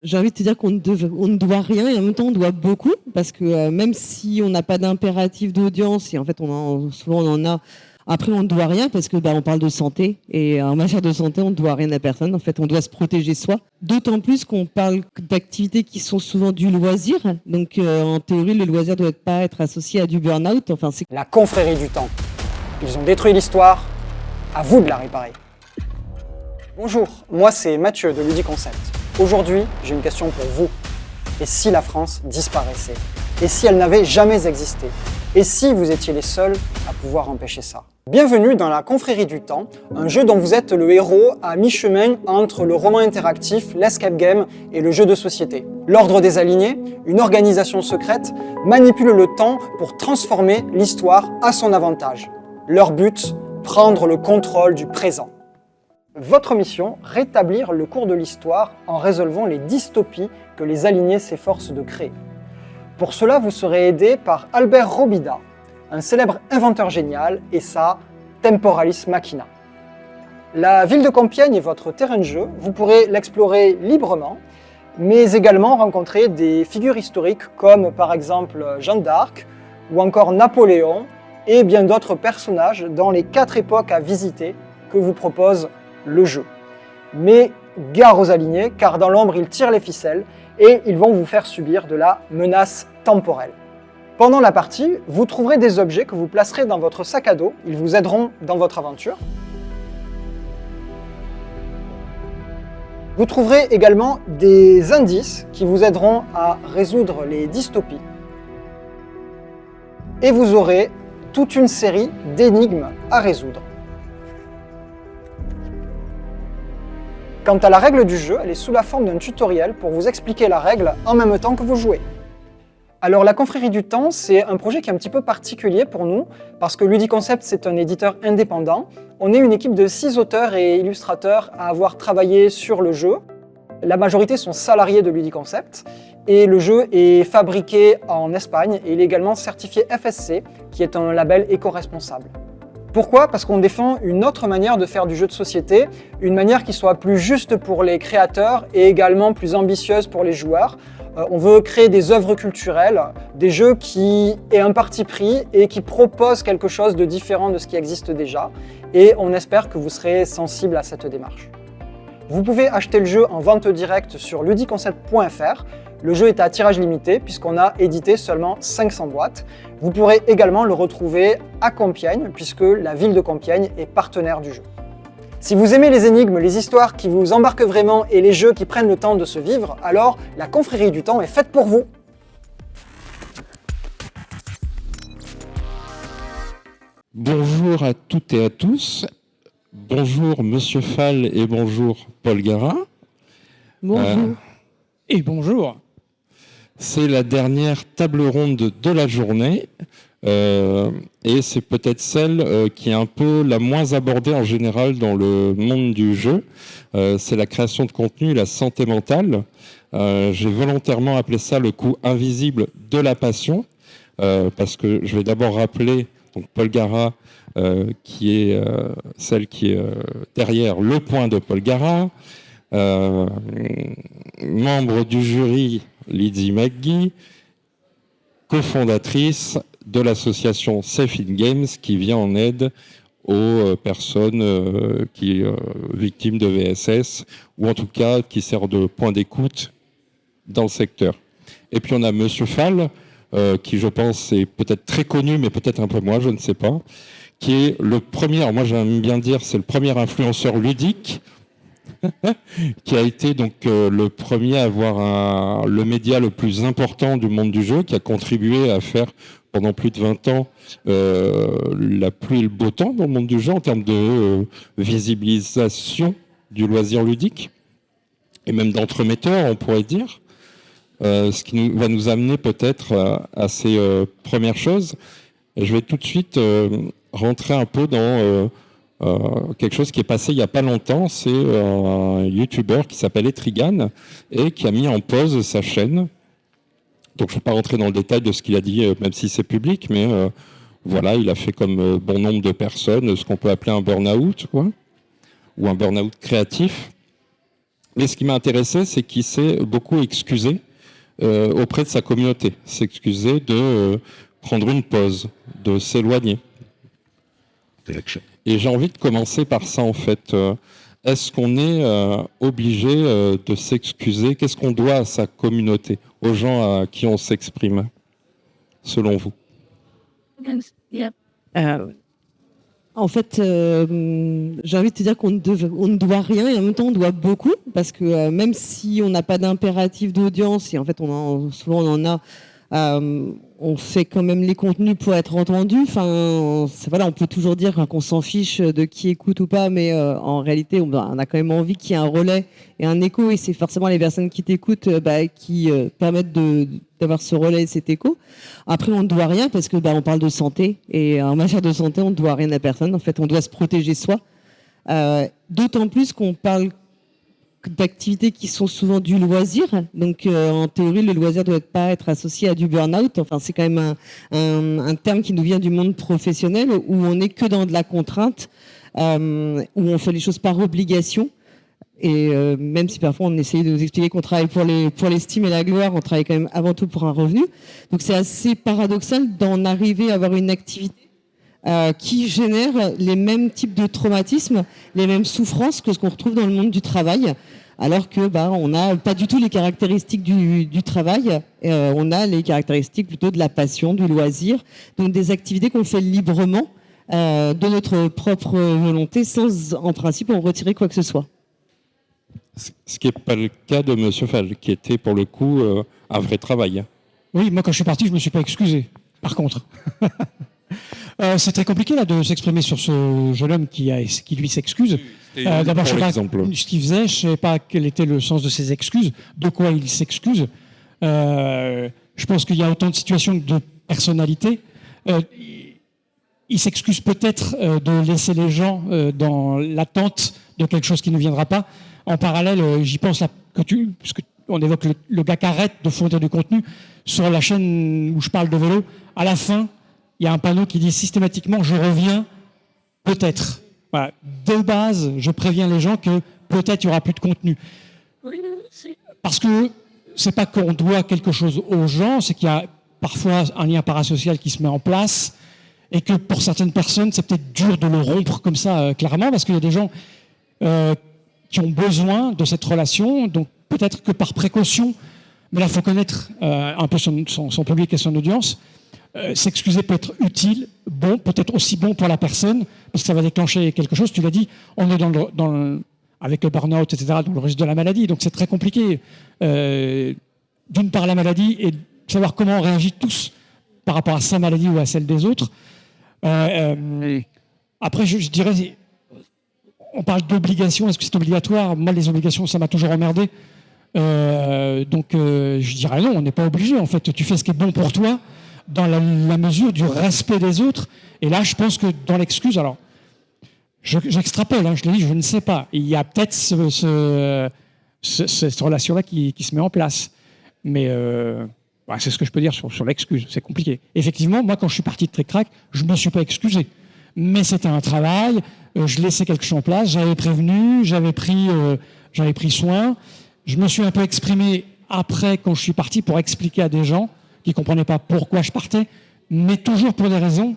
J'ai envie de te dire on ne doit rien et en même temps on doit beaucoup parce que même si on n'a pas d'impératif d'audience et en fait souvent on en a, après on ne doit rien parce que on parle de santé et en matière de santé on ne doit rien à personne. En fait on doit se protéger soi. D'autant plus qu'on parle d'activités qui sont souvent du loisir. Donc en théorie le loisir ne doit pas être associé à du burn-out. Enfin, c'est La confrérie du temps. Ils ont détruit l'histoire, à vous de la réparer. Bonjour, moi c'est Mathieu de Ludiconcept. Aujourd'hui, j'ai une question pour vous. Et si la France disparaissait? Et si elle n'avait jamais existé? Et si vous étiez les seuls à pouvoir empêcher ça? Bienvenue dans la confrérie du temps, un jeu dont vous êtes le héros à mi-chemin entre le roman interactif, l'escape game et le jeu de société. L'Ordre des Alignés, une organisation secrète, manipule le temps pour transformer l'histoire à son avantage. Leur but, prendre le contrôle du présent. Votre mission, rétablir le cours de l'histoire en résolvant les dystopies que les alignés s'efforcent de créer. Pour cela, vous serez aidé par Albert Robida, un célèbre inventeur génial, et sa Temporalis Machina. La ville de Compiègne est votre terrain de jeu, vous pourrez l'explorer librement, mais également rencontrer des figures historiques comme par exemple Jeanne d'Arc ou encore Napoléon et bien d'autres personnages dans les 4 époques à visiter que vous propose le jeu. Mais gare aux alignés, car dans l'ombre ils tirent les ficelles et ils vont vous faire subir de la menace temporelle. Pendant la partie, vous trouverez des objets que vous placerez dans votre sac à dos, ils vous aideront dans votre aventure. Vous trouverez également des indices qui vous aideront à résoudre les dystopies. Et vous aurez toute une série d'énigmes à résoudre. Quant à la règle du jeu, elle est sous la forme d'un tutoriel pour vous expliquer la règle en même temps que vous jouez. Alors la confrérie du temps, c'est un projet qui est un petit peu particulier pour nous, parce que Ludiconcept c'est un éditeur indépendant. On est une équipe de 6 auteurs et illustrateurs à avoir travaillé sur le jeu. La majorité sont salariés de Ludiconcept, et le jeu est fabriqué en Espagne, et il est également certifié FSC, qui est un label éco-responsable. Pourquoi? Parce qu'on défend une autre manière de faire du jeu de société, une manière qui soit plus juste pour les créateurs et également plus ambitieuse pour les joueurs. On veut créer des œuvres culturelles, des jeux qui aient un parti pris et qui proposent quelque chose de différent de ce qui existe déjà. Et on espère que vous serez sensible à cette démarche. Vous pouvez acheter le jeu en vente directe sur ludiconcept.fr. Le jeu est à tirage limité puisqu'on a édité seulement 500 boîtes. Vous pourrez également le retrouver à Compiègne puisque la ville de Compiègne est partenaire du jeu. Si vous aimez les énigmes, les histoires qui vous embarquent vraiment et les jeux qui prennent le temps de se vivre, alors la confrérie du temps est faite pour vous. Bonjour à toutes et à tous. Bonjour Monsieur Fall et bonjour Paul Gara. bonjour. Et bonjour. C'est la dernière table ronde de la journée et c'est peut-être celle qui est un peu la moins abordée en général dans le monde du jeu. C'est la création de contenu et la santé mentale. J'ai volontairement appelé ça le coût invisible de la passion parce que je vais d'abord rappeler donc Paul Gara qui est celle qui est derrière le point de Paul Gara. Membre du jury Lydie McGee, cofondatrice de l'association Safe in Games qui vient en aide aux personnes qui victimes de VSS ou en tout cas qui sert de point d'écoute dans le secteur. Et puis on a Monsieur Fall qui je pense est peut-être très connu mais peut-être un peu moins, je ne sais pas, qui est le premier, alors moi j'aime bien dire c'est le premier influenceur ludique qui a été donc le premier à avoir le média le plus important du monde du jeu, qui a contribué à faire pendant plus de 20 ans la pluie et le beau temps dans le monde du jeu en termes de visibilisation du loisir ludique et même d'entremetteurs, on pourrait dire. Ce qui va nous amener peut-être à ces premières choses. Et je vais tout de suite rentrer un peu dans quelque chose qui est passé il n'y a pas longtemps. C'est un YouTuber qui s'appelle Etrigan et qui a mis en pause sa chaîne. Donc je ne vais pas rentrer dans le détail de ce qu'il a dit, même si c'est public, mais voilà, il a fait comme bon nombre de personnes ce qu'on peut appeler un burn-out, quoi, ou un burn-out créatif. Mais ce qui m'a intéressé, c'est qu'il s'est beaucoup excusé auprès de sa communauté. S'excuser de prendre une pause, de s'éloigner. Et j'ai envie de commencer par ça, en fait. Est-ce qu'on est obligé de s'excuser? Qu'est-ce qu'on doit à sa communauté, aux gens à qui on s'exprime, selon vous? En fait, j'ai envie de te dire qu'on ne doit rien et en même temps on doit beaucoup, parce que même si on n'a pas d'impératif d'audience, et en fait souvent on en a, on fait quand même les contenus pour être entendu. Enfin, voilà, on peut toujours dire qu'on s'en fiche de qui écoute ou pas, mais en réalité, on a quand même envie qu'il y ait un relais et un écho, et c'est forcément les personnes qui t'écoutent qui permettent d'avoir ce relais et cet écho. Après, on ne doit rien parce que on parle de santé, et en matière de santé, on ne doit rien à personne. En fait, on doit se protéger soi. D'autant plus qu'on parle d'activités qui sont souvent du loisir. Donc, en théorie, le loisir ne doit pas être associé à du burn-out. Enfin, c'est quand même un terme qui nous vient du monde professionnel, où on n'est que dans de la contrainte, où on fait les choses par obligation. Et même si parfois on essaye de nous expliquer qu'on travaille pour l'estime et la gloire, on travaille quand même avant tout pour un revenu. Donc, c'est assez paradoxal d'en arriver à avoir une activité qui génère les mêmes types de traumatismes, les mêmes souffrances que ce qu'on retrouve dans le monde du travail, alors que on n'a pas du tout les caractéristiques du travail, on a les caractéristiques plutôt de la passion, du loisir, donc des activités qu'on fait librement, de notre propre volonté, sans en principe en retirer quoi que ce soit. Ce qui n'est pas le cas de M. Fall, qui était pour le coup un vrai travail. Oui, moi quand je suis parti, je ne me suis pas excusé, par contre. C'est très compliqué là de s'exprimer sur ce jeune homme qui lui s'excuse. D'abord, je ne sais pas ce qu'il faisait, je ne sais pas quel était le sens de ses excuses, de quoi il s'excuse. Je pense qu'il y a autant de situations que de personnalités. Il s'excuse peut-être de laisser les gens dans l'attente de quelque chose qui ne viendra pas. En parallèle, j'y pense là parce qu'on évoque le gars qui arrête de fournir du contenu sur la chaîne où je parle de vélo. À la fin, il y a un panneau qui dit systématiquement « Je reviens, peut-être ». Voilà. De base, je préviens les gens que peut-être il n'y aura plus de contenu. Parce que c'est pas qu'on doit quelque chose aux gens, c'est qu'il y a parfois un lien parasocial qui se met en place, et que pour certaines personnes, c'est peut-être dur de le rompre comme ça, clairement, parce qu'il y a des gens qui ont besoin de cette relation, donc peut-être que par précaution, mais là, il faut connaître un peu son public et son audience. S'excuser peut être utile, bon, peut-être aussi bon pour la personne, parce que ça va déclencher quelque chose. Tu l'as dit, on est avec le burn-out, etc., dans le risque de la maladie, donc c'est très compliqué. D'une part, la maladie, et de savoir comment on réagit tous par rapport à sa maladie ou à celle des autres. Après, je dirais, on parle d'obligation, est-ce que c'est obligatoire? Moi, les obligations, ça m'a toujours emmerdé. Donc, je dirais non, on n'est pas obligé. En fait, tu fais ce qui est bon pour toi, dans la mesure du respect des autres. Et là, je pense que dans l'excuse, alors, j'extrapole, je le dis, je ne sais pas. Il y a peut-être cette relation-là qui se met en place. Mais c'est ce que je peux dire sur l'excuse. C'est compliqué. Effectivement, moi, quand je suis parti de Tric Trac, je ne me suis pas excusé. Mais c'était un travail. Je laissais quelque chose en place. J'avais prévenu, j'avais pris soin. Je me suis un peu exprimé après, quand je suis parti, pour expliquer à des gens qui ne comprenaient pas pourquoi je partais, mais toujours pour des raisons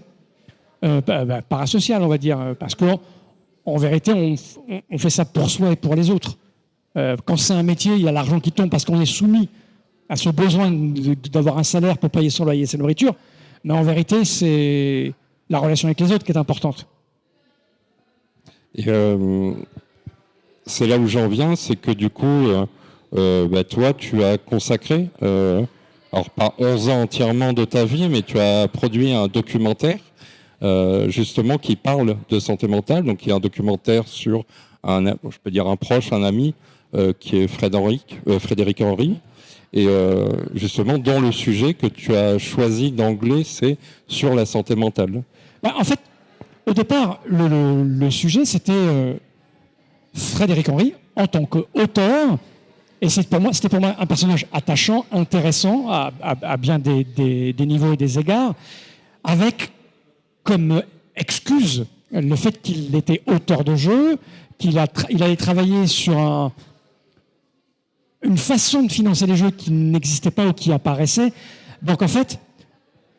parasociales, on va dire. Parce qu'en vérité, on fait ça pour soi et pour les autres. Quand c'est un métier, il y a l'argent qui tombe parce qu'on est soumis à ce besoin d'avoir un salaire pour payer son loyer et sa nourriture. Mais en vérité, c'est la relation avec les autres qui est importante. Et c'est là où j'en viens, c'est que du coup, toi, tu as consacré, alors pas 11 ans entièrement de ta vie, mais tu as produit un documentaire, justement, qui parle de santé mentale. Donc, il y a un documentaire sur un proche, un ami, qui est Frédéric Henry. Et justement, dont le sujet que tu as choisi d'angler, c'est sur la santé mentale. En fait, au départ, le sujet, c'était Frédéric Henry en tant qu'auteur. Et c'était pour moi un personnage attachant, intéressant, à bien des niveaux et des égards, avec comme excuse le fait qu'il était auteur de jeu, qu'il allait travailler sur une façon de financer les jeux qui n'existait pas ou qui apparaissait. Donc en fait,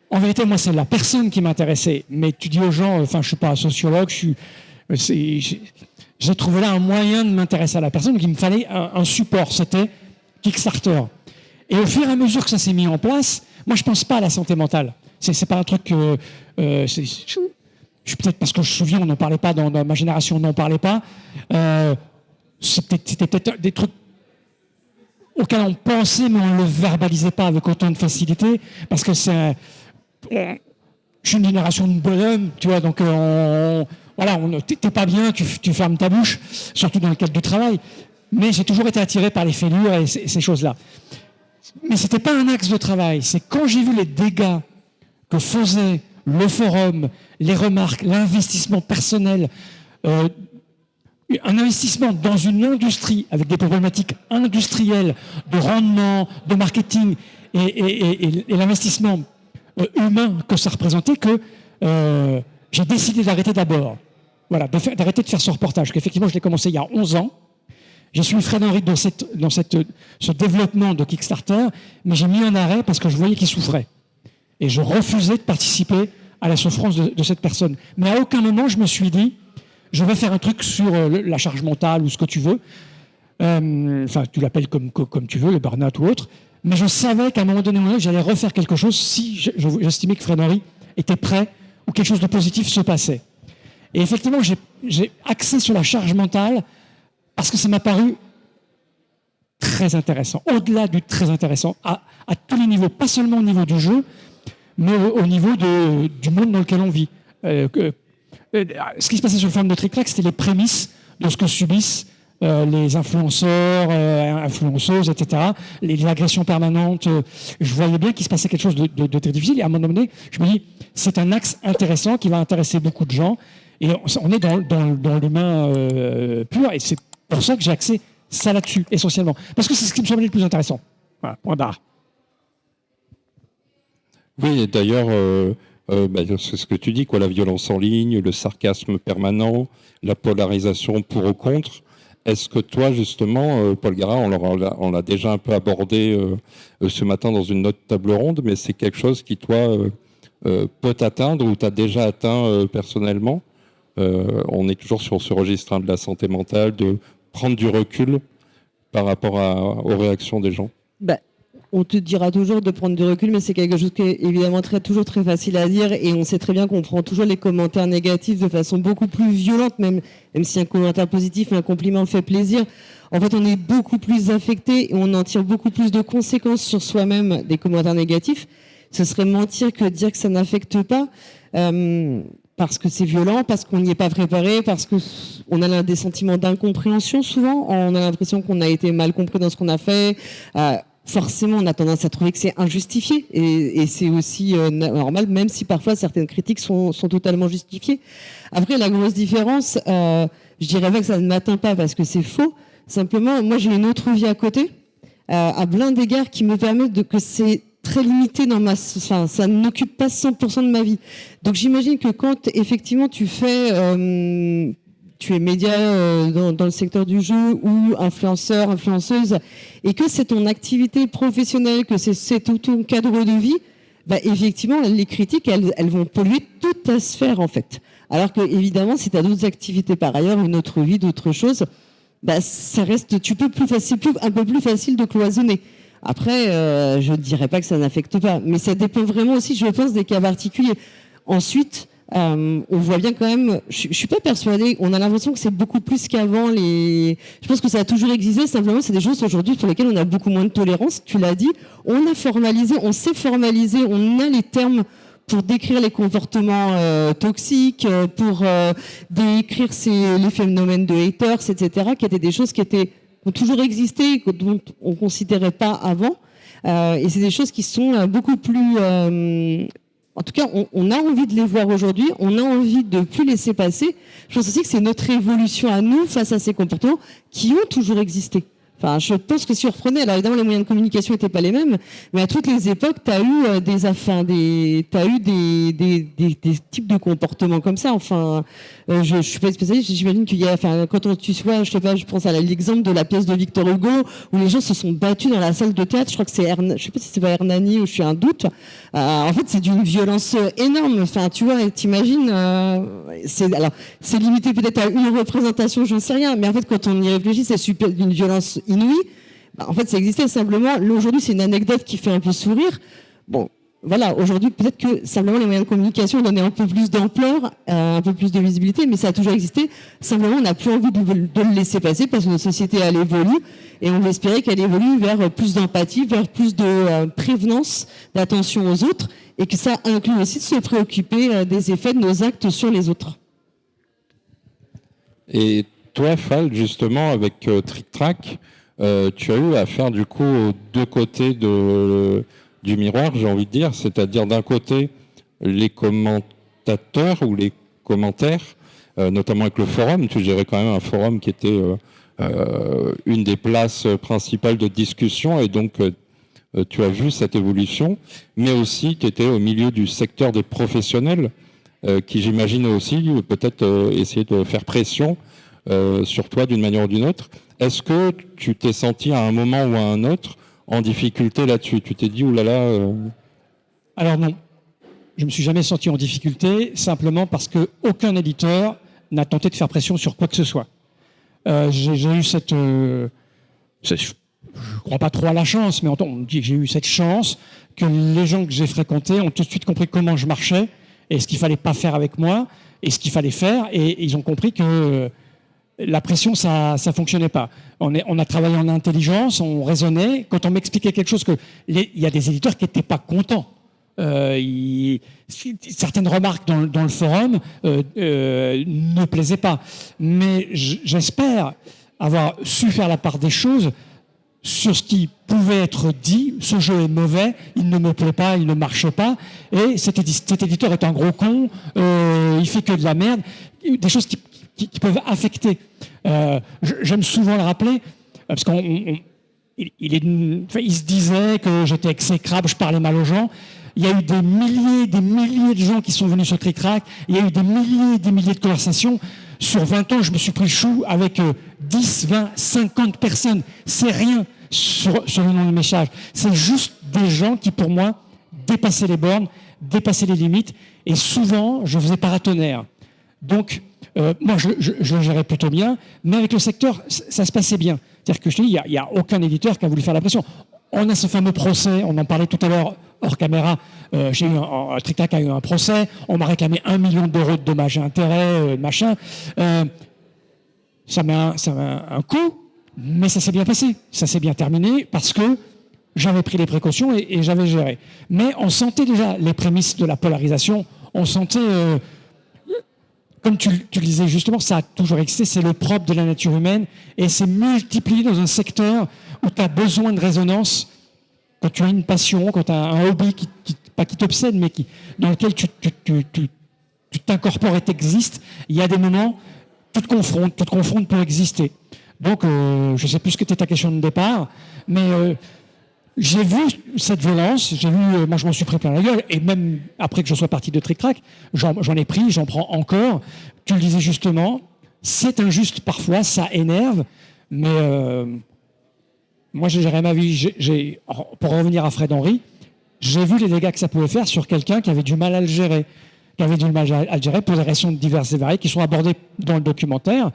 en vérité, moi, c'est la personne qui m'intéressait. Mais tu dis aux gens, enfin, je suis pas un sociologue, j'ai trouvé là un moyen de m'intéresser à la personne, donc il me fallait un support. C'était Kickstarter. Et au fur et à mesure que ça s'est mis en place, moi, je pense pas à la santé mentale. C'est pas un truc que... peut-être parce que je me souviens, on n'en parlait pas, dans ma génération, on n'en parlait pas. C'était peut-être des trucs auxquels on pensait, mais on ne le verbalisait pas avec autant de facilité, parce que je suis une génération de bonhommes, tu vois, donc t'es pas bien, tu fermes ta bouche, surtout dans le cadre du travail. Mais j'ai toujours été attiré par les fêlures et ces choses-là. Mais c'était pas un axe de travail. C'est quand j'ai vu les dégâts que faisait le forum, les remarques, l'investissement personnel, un investissement dans une industrie avec des problématiques industrielles, de rendement, de marketing et l'investissement humain que ça représentait, que j'ai décidé d'arrêter d'abord. Voilà, d'arrêter de faire ce reportage. Qu'effectivement, je l'ai commencé il y a 11 ans. J'ai suivi Fred Henry dans ce développement de Kickstarter, mais j'ai mis un arrêt parce que je voyais qu'il souffrait. Et je refusais de participer à la souffrance de cette personne. Mais à aucun moment, je me suis dit, je vais faire un truc sur la charge mentale ou ce que tu veux. Enfin, tu l'appelles comme tu veux, le burn-out ou autre. Mais je savais qu'à un moment donné, j'allais refaire quelque chose si j'estimais que Fred Henry était prêt ou quelque chose de positif se passait. Et effectivement, j'ai axé sur la charge mentale parce que ça m'a paru très intéressant, au-delà du très intéressant, à tous les niveaux, pas seulement au niveau du jeu, mais au niveau du monde dans lequel on vit. Ce qui se passait sur le forum de Triclac, c'était les prémices de ce que subissent les influenceurs, influenceuses, etc., les agressions permanentes. Je voyais bien qu'il se passait quelque chose de très difficile. Et à un moment donné, je me dis, c'est un axe intéressant qui va intéresser beaucoup de gens. Et on est dans l'humain pur. Et c'est pour ça que j'ai axé ça là-dessus, essentiellement. Parce que c'est ce qui me semblait le plus intéressant. Voilà, point barre. Oui, et d'ailleurs, c'est ce que tu dis, quoi, la violence en ligne, le sarcasme permanent, la polarisation pour ou contre. Est-ce que toi, justement, Paul Gara, on l'a déjà un peu abordé ce matin dans une autre table ronde, mais c'est quelque chose qui, toi, peut t'atteindre ou t'as déjà atteint personnellement? On est toujours sur ce registre de la santé mentale, de prendre du recul par rapport aux réactions des gens. On te dira toujours de prendre du recul, mais c'est quelque chose qui est évidemment toujours très facile à dire, et on sait très bien qu'on prend toujours les commentaires négatifs de façon beaucoup plus violente, même si un commentaire positif et un compliment fait plaisir. En fait, on est beaucoup plus affecté et on en tire beaucoup plus de conséquences sur soi-même des commentaires négatifs. Ce serait mentir que de dire que ça n'affecte pas, parce que c'est violent, parce qu'on n'y est pas préparé, parce qu'on a des sentiments d'incompréhension souvent, on a l'impression qu'on a été mal compris dans ce qu'on a fait. Forcément, on a tendance à trouver que c'est injustifié, et c'est aussi normal, même si parfois certaines critiques sont totalement justifiées. Après, la grosse différence, je dirais pas que ça ne m'atteint pas parce que c'est faux. Simplement, moi, j'ai une autre vie à côté, à plein d'égards, qui me permettent que c'est très limité ça n'occupe pas 100% de ma vie. Donc, j'imagine que quand effectivement tu es média dans le secteur du jeu ou influenceur, influenceuse, et que c'est ton activité professionnelle, que c'est tout ton cadre de vie, effectivement, les critiques, elles vont polluer toute ta sphère, en fait. Alors que, évidemment, si tu as d'autres activités par ailleurs, une autre vie, d'autres choses, ça reste, un peu plus facile de cloisonner. Après, je ne dirais pas que ça n'affecte pas, mais ça dépend vraiment aussi, je pense, des cas particuliers. Ensuite, on voit bien quand même, je suis pas persuadée, on a l'impression que c'est beaucoup plus qu'avant. Je pense que ça a toujours existé, simplement c'est des choses aujourd'hui pour lesquelles on a beaucoup moins de tolérance. Tu l'as dit, on sait formaliser, on a les termes pour décrire les comportements toxiques, pour décrire les phénomènes de haters, etc., qui étaient des choses qui ont toujours existé, dont on ne considérait pas avant. Et c'est des choses qui sont beaucoup plus... en tout cas, on a envie de les voir aujourd'hui, on a envie de ne plus laisser passer. Je pense aussi que c'est notre évolution à nous face à ces comportements qui ont toujours existé. Enfin, je pense que si on reprenait, alors évidemment les moyens de communication n'étaient pas les mêmes, mais à toutes les époques, tu as eu des types de comportements comme ça. Enfin, je suis pas spécialiste, j'imagine qu'il y a, enfin, tu vois, je sais pas, je pense à l'exemple de la pièce de Victor Hugo où les gens se sont battus dans la salle de théâtre. Je crois que c'est je sais pas si c'est pas Hernani ou je suis un doute. En fait, c'est d'une violence énorme. Enfin, tu vois, t'imagines, c'est limité peut-être à une représentation, je ne sais rien, mais en fait, quand on y réfléchit, c'est super d'une violence inouïe. En fait, ça existait simplement. Aujourd'hui, c'est une anecdote qui fait un peu sourire. Bon, voilà, aujourd'hui, peut-être que simplement les moyens de communication donnaient un peu plus d'ampleur, un peu plus de visibilité, mais ça a toujours existé. Simplement, on n'a plus envie de le laisser passer parce que notre société, elle évolue et on espérait qu'elle évolue vers plus d'empathie, vers plus de prévenance, d'attention aux autres et que ça inclut aussi de se préoccuper des effets de nos actes sur les autres. Et toi, Fal, justement, avec Trick Track, tu as eu à faire du coup aux deux côtés du miroir, j'ai envie de dire, c'est-à-dire d'un côté les commentateurs ou les commentaires, notamment avec le forum. Tu gérais quand même un forum qui était une des places principales de discussion et donc tu as vu cette évolution, mais aussi tu étais au milieu du secteur des professionnels qui j'imagine aussi peut-être essayer de faire pression sur toi d'une manière ou d'une autre. Est-ce que tu t'es senti à un moment ou à un autre en difficulté là-dessus? Tu t'es dit, oulala... Alors non, je ne me suis jamais senti en difficulté, simplement parce qu'aucun éditeur n'a tenté de faire pression sur quoi que ce soit. J'ai eu cette... je ne crois pas trop à la chance, mais on me dit que j'ai eu cette chance que les gens que j'ai fréquentés ont tout de suite compris comment je marchais et ce qu'il ne fallait pas faire avec moi et ce qu'il fallait faire, et ils ont compris que... la pression, ça fonctionnait pas. On a travaillé en intelligence, on raisonnait. Quand on m'expliquait quelque chose, il y a des éditeurs qui n'étaient pas contents. Certaines remarques dans le forum ne plaisaient pas. Mais j'espère avoir su faire la part des choses sur ce qui pouvait être dit. Ce jeu est mauvais, il ne me plaît pas, il ne marche pas. Et cet éditeur est un gros con, il fait que de la merde. Des choses qui peuvent affecter. J'aime souvent le rappeler, parce qu'il se disait que j'étais exécrable, je parlais mal aux gens. Il y a eu des milliers de gens qui sont venus sur Trick Track. Il y a eu des milliers de conversations. Sur 20 ans, je me suis pris le chou avec 10, 20, 50 personnes. C'est rien sur le nom de message. C'est juste des gens qui, pour moi, dépassaient les bornes, dépassaient les limites. Et souvent, je faisais paratonnerre. Donc, moi, je le gérais plutôt bien, mais avec le secteur, ça se passait bien. C'est-à-dire que je te dis, il n'y a aucun éditeur qui a voulu faire la pression. On a ce fameux procès, on en parlait tout à l'heure hors caméra. J'ai eu Trick Track a eu un procès, on m'a réclamé 1 million d'euros de dommages et intérêts, machin. Ça met un coup, mais ça s'est bien passé. Ça s'est bien terminé parce que j'avais pris les précautions et j'avais géré. Mais on sentait déjà les prémices de la polarisation. On sentait... comme tu le disais justement, ça a toujours existé, c'est le propre de la nature humaine et c'est multiplié dans un secteur où tu as besoin de résonance, quand tu as une passion, quand tu as un hobby pas qui t'obsède, mais dans lequel tu t'incorpores et t'existes. Il y a des moments, tu te confrontes pour exister. Donc, je ne sais plus ce que était ta question de départ, mais... j'ai vu cette violence, moi je m'en suis pris plein la gueule, et même après que je sois parti de Trick Track, j'en ai pris, j'en prends encore. Tu le disais justement, c'est injuste parfois, ça énerve, mais moi j'ai géré ma vie. Pour revenir à Fred Henry, j'ai vu les dégâts que ça pouvait faire sur quelqu'un qui avait du mal à le gérer, pour des raisons diverses et variées qui sont abordées dans le documentaire.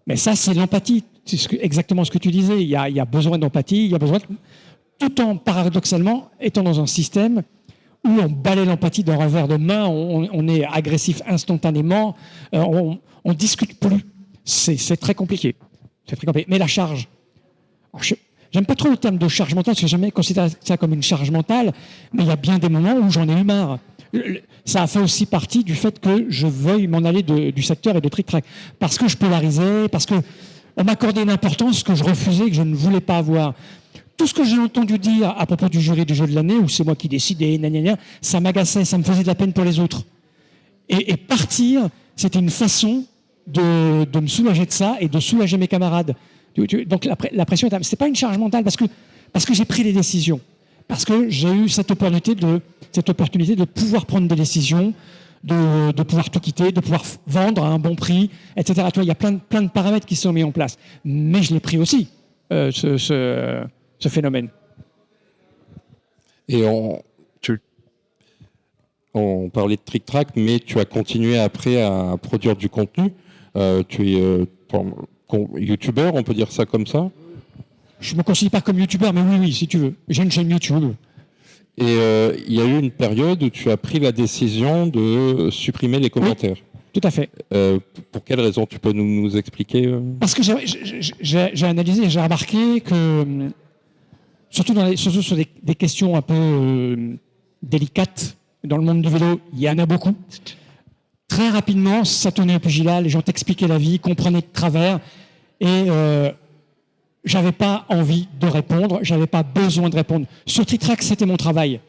Mais ça, c'est l'empathie, c'est exactement ce que tu disais. Il y a besoin d'empathie, il y a besoin tout en paradoxalement étant dans un système où on balaie l'empathie d'un revers de main, on est agressif instantanément, on discute plus. C'est très compliqué. C'est très compliqué. Mais la charge. J'aime pas trop le terme de charge mentale, parce que j'ai jamais considéré ça comme une charge mentale, mais il y a bien des moments où j'en ai eu marre. Ça a fait aussi partie du fait que je veuille m'en aller du secteur et de Trick Track. Parce que je polarisais, parce que on m'accordait une importance que je refusais, que je ne voulais pas avoir. Tout ce que j'ai entendu dire à propos du jury du jeu de l'année, où c'est moi qui décidais, ça m'agaçait, ça me faisait de la peine pour les autres. Et partir, c'était une façon de me soulager de ça et de soulager mes camarades. Donc la pression, c'est pas une charge mentale parce que j'ai pris des décisions, parce que j'ai eu cette opportunité de pouvoir prendre des décisions, de pouvoir tout quitter, de pouvoir vendre à un bon prix, etc. Tu vois, il y a plein de paramètres qui sont mis en place. Mais je l'ai pris aussi, ce phénomène. Et on parlait de Trick Track, mais tu as continué après à produire du contenu. Tu es youtubeur, on peut dire ça comme ça? Je me considère pas comme youtubeur, mais oui, si tu veux. J'ai une chaîne YouTube. Et il y a eu une période où tu as pris la décision de supprimer les commentaires. Oui, tout à fait. Pour quelle raison? Tu peux nous expliquer Parce que j'ai analysé et j'ai remarqué que, surtout sur des questions un peu délicates, dans le monde du vélo, il y en a beaucoup. Très rapidement, ça tournait au pugilat, les gens t'expliquaient la vie, comprenaient de travers, et j'avais pas envie de répondre, j'avais pas besoin de répondre. Sur Trick Track, c'était mon travail.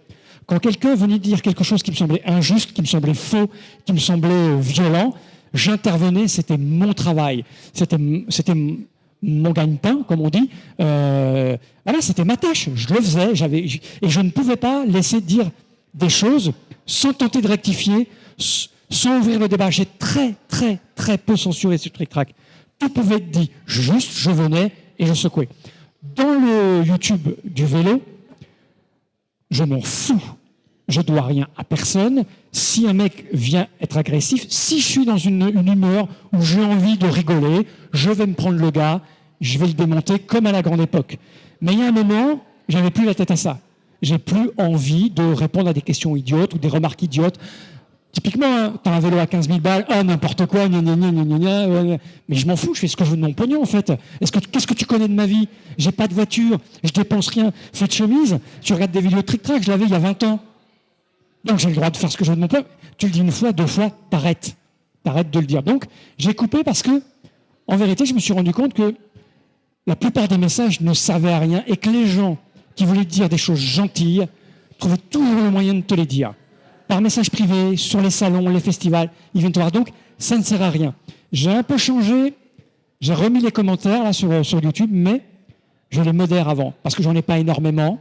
Quand quelqu'un venait dire quelque chose qui me semblait injuste, qui me semblait faux, qui me semblait violent, j'intervenais, c'était mon travail. C'était mon gagne-pain, comme on dit. Voilà, c'était ma tâche, je le faisais, et je ne pouvais pas laisser dire des choses sans tenter de rectifier, sans ouvrir le débat. J'ai très, très, très peu censuré sur Trick Track. Tout pouvait être dit. Juste, je venais et je secouais. Dans le YouTube du vélo, je m'en fous. Je dois rien à personne. Si un mec vient être agressif, si je suis dans une humeur où j'ai envie de rigoler, je vais me prendre le gars, je vais le démonter comme à la grande époque. Mais il y a un moment, j'avais plus la tête à ça. J'ai plus envie de répondre à des questions idiotes ou des remarques idiotes. Typiquement, hein, t'as un vélo à 15 000 balles, n'importe quoi, mais je m'en fous, je fais ce que je veux de mon pognon, en fait. Qu'est-ce que tu connais de ma vie? J'ai pas de voiture, je dépense rien. Cette chemise, tu regardes des vidéos de Trick Track, je l'avais il y a 20 ans. Donc j'ai le droit de faire ce que je veux de mon pognon. Tu le dis une fois, deux fois, t'arrêtes. T'arrêtes de le dire. Donc j'ai coupé parce que, en vérité, je me suis rendu compte que la plupart des messages ne servaient à rien et que les gens qui voulaient te dire des choses gentilles trouvaient toujours le moyen de te les dire. Par message privé, sur les salons, les festivals, ils viennent te voir. Donc, ça ne sert à rien. J'ai un peu changé, j'ai remis les commentaires là, sur YouTube, mais je les modère avant, parce que j'en ai pas énormément.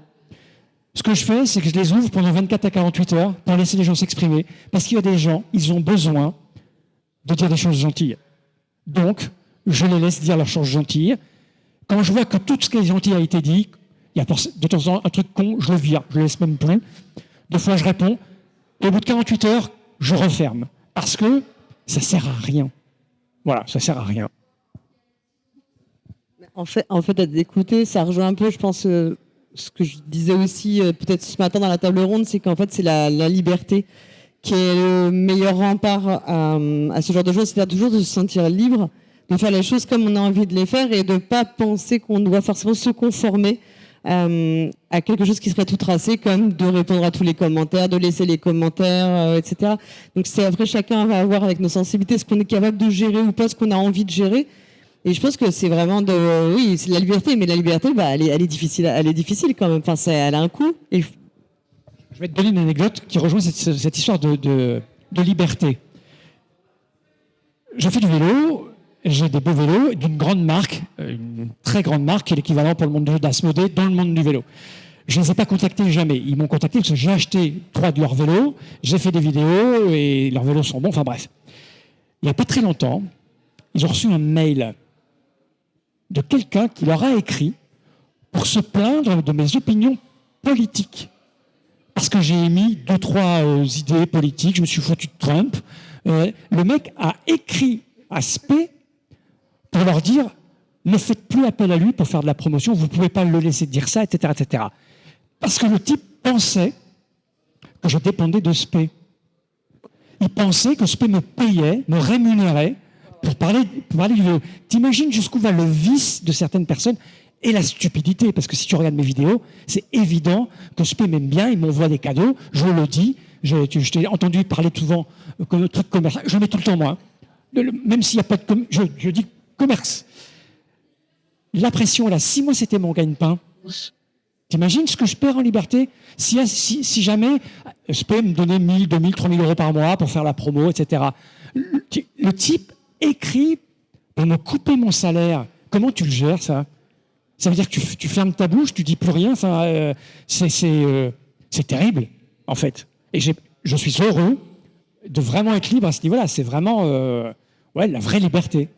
Ce que je fais, c'est que je les ouvre pendant 24 à 48 heures pour laisser les gens s'exprimer, parce qu'il y a des gens, ils ont besoin de dire des choses gentilles. Donc, je les laisse dire leurs choses gentilles. Quand je vois que tout ce qui est gentil a été dit, il y a de temps en temps un truc con, je le vire, je le laisse même plus. Des fois, je réponds. Et au bout de 48 heures, je referme. Parce que ça ne sert à rien. Voilà, ça ne sert à rien. En fait, à t'écouter, ça rejoint un peu, je pense, ce que je disais aussi peut-être ce matin dans la table ronde, c'est qu'en fait, c'est la liberté qui est le meilleur rempart à ce genre de choses. C'est-à-dire toujours de se sentir libre, de faire les choses comme on a envie de les faire et de ne pas penser qu'on doit forcément se conformer à quelque chose qui serait tout tracé, comme de répondre à tous les commentaires, de laisser les commentaires, etc. Donc c'est après, chacun va avoir avec nos sensibilités ce qu'on est capable de gérer ou pas, ce qu'on a envie de gérer. Et je pense que c'est vraiment oui, c'est de la liberté, mais la liberté, elle est difficile quand même. Enfin, elle a un coût. Et... Je vais te donner une anecdote qui rejoint cette histoire de liberté. Je fais du vélo. J'ai des beaux vélos d'une grande marque, une très grande marque, qui est l'équivalent pour le monde d'Asmodée dans le monde du vélo. Je ne les ai pas contactés jamais. Ils m'ont contacté parce que j'ai acheté 3 de leurs vélos, j'ai fait des vidéos et leurs vélos sont bons. Enfin bref. Il n'y a pas très longtemps, ils ont reçu un mail de quelqu'un qui leur a écrit pour se plaindre de mes opinions politiques. Parce que j'ai émis 2-3 idées politiques, je me suis foutu de Trump. Le mec a écrit à SP pour leur dire ne faites plus appel à lui pour faire de la promotion, vous ne pouvez pas le laisser dire ça, etc., etc. Parce que le type pensait que je dépendais de SP. Il pensait que SP me payait, me rémunérait pour parler du vélo. T'imagines jusqu'où va le vice de certaines personnes et la stupidité, parce que si tu regardes mes vidéos, c'est évident que SP m'aime bien, il m'envoie des cadeaux, je le dis, je t'ai entendu parler souvent de trucs commerciaux, je le mets tout le temps moi. Même s'il n'y a pas de je dis commerce. La pression, là, si moi c'était mon gagne-pain, t'imagines ce que je perds en liberté si jamais SP me donnait 1000, 2000, 3000 euros par mois pour faire la promo, etc. Le type écrit pour me couper mon salaire Comment tu le gères, ça? Ça veut dire que tu fermes ta bouche, tu dis plus rien. Enfin, c'est terrible, en fait. Et je suis heureux de vraiment être libre à ce niveau-là. C'est vraiment la vraie liberté.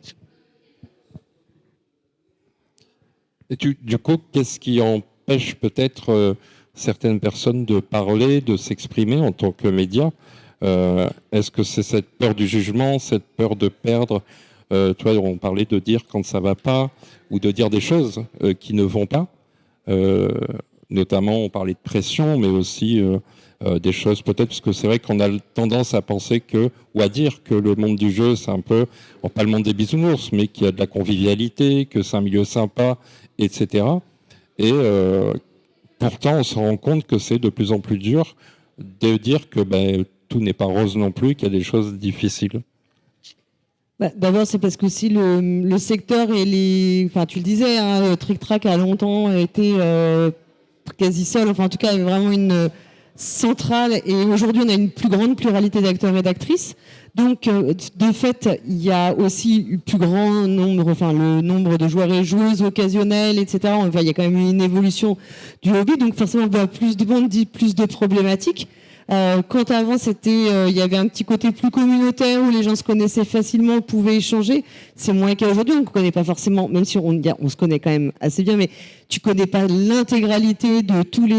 Et du coup, qu'est-ce qui empêche peut-être certaines personnes de parler, de s'exprimer en tant que média? Est-ce que c'est cette peur du jugement, cette peur de perdre? Toi, on parlait de dire quand ça va pas, ou de dire des choses qui ne vont pas. Notamment, on parlait de pression, mais aussi des choses peut-être, parce que c'est vrai qu'on a tendance à penser ou à dire que le monde du jeu, c'est un peu, pas le monde des bisounours, mais qu'il y a de la convivialité, que c'est un milieu sympa, etc. Et pourtant, on se rend compte que c'est de plus en plus dur de dire que tout n'est pas rose non plus, qu'il y a des choses difficiles. D'abord, c'est parce que si le secteur et tu le disais, Trick Track a longtemps été quasi seul, en tout cas, avait vraiment une centrale, et aujourd'hui, on a une plus grande pluralité d'acteurs et d'actrices. Donc, de fait, il y a aussi eu plus grand nombre, le nombre de joueurs et joueuses occasionnels, etc. Il y a quand même eu une évolution du hobby, donc forcément, on voit plus de monde, plus de problématiques. Quand avant il y avait un petit côté plus communautaire où les gens se connaissaient facilement, pouvaient échanger, c'est moins le cas aujourd'hui. On ne connaît pas forcément, même si on se connaît quand même assez bien, mais tu connais pas l'intégralité de toutes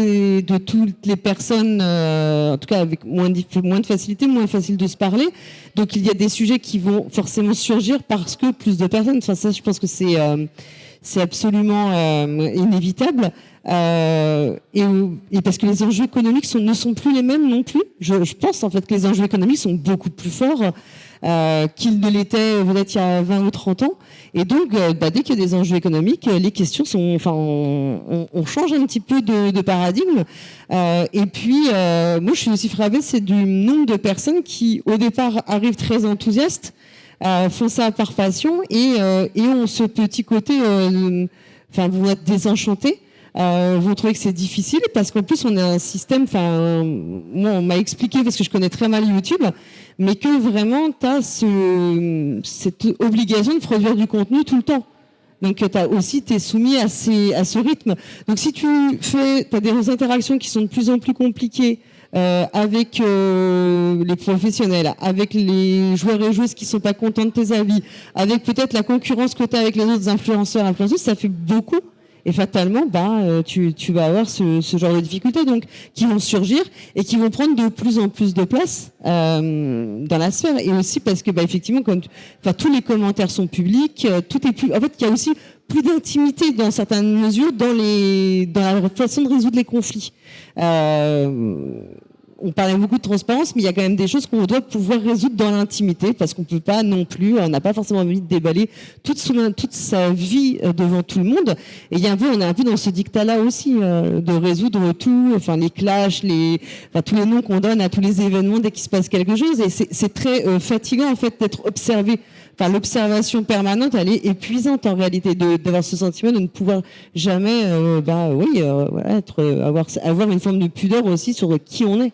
les personnes, en tout cas avec moins de facilité, moins facile de se parler. Donc il y a des sujets qui vont forcément surgir parce que plus de personnes. Enfin ça, je pense que c'est absolument inévitable. Et parce que les enjeux économiques ne sont plus les mêmes non plus. Je pense en fait que les enjeux économiques sont beaucoup plus forts qu'ils ne l'étaient peut-être il y a 20 ou 30 ans. Et donc, dès qu'il y a des enjeux économiques, les questions sont, on change un petit peu de paradigme. Et puis, moi, je suis aussi frappée, c'est du nombre de personnes qui, au départ, arrivent très enthousiastes, font ça par passion et ont ce petit côté, vous êtes désenchantés. Vous trouvez que c'est difficile parce qu'en plus on a un système, moi on m'a expliqué parce que je connais très mal YouTube, mais que vraiment tu as cette obligation de produire du contenu tout le temps. Donc t'es soumis à ce rythme. Donc si tu as des interactions qui sont de plus en plus compliquées avec les professionnels, avec les joueurs et joueuses qui sont pas contents de tes avis, avec peut-être la concurrence que tu as avec les autres influenceuses, ça fait beaucoup. Et fatalement, tu vas avoir ce genre de difficultés donc qui vont surgir et qui vont prendre de plus en plus de place dans la sphère. Et aussi parce que effectivement, tous les commentaires sont publics, tout est plus. En fait, il y a aussi plus d'intimité dans certaines mesures dans la façon de résoudre les conflits. On parlait beaucoup de transparence, mais il y a quand même des choses qu'on doit pouvoir résoudre dans l'intimité, parce qu'on peut pas non plus, on n'a pas forcément envie de déballer toute sa vie devant tout le monde. Et on est un peu dans ce dictat-là aussi, de résoudre tout, les clashs, tous les noms qu'on donne à tous les événements dès qu'il se passe quelque chose. Et c'est très fatigant en fait d'être observé. L'observation permanente, elle est épuisante en réalité, d'avoir ce sentiment de ne pouvoir jamais, avoir une forme de pudeur aussi sur qui on est.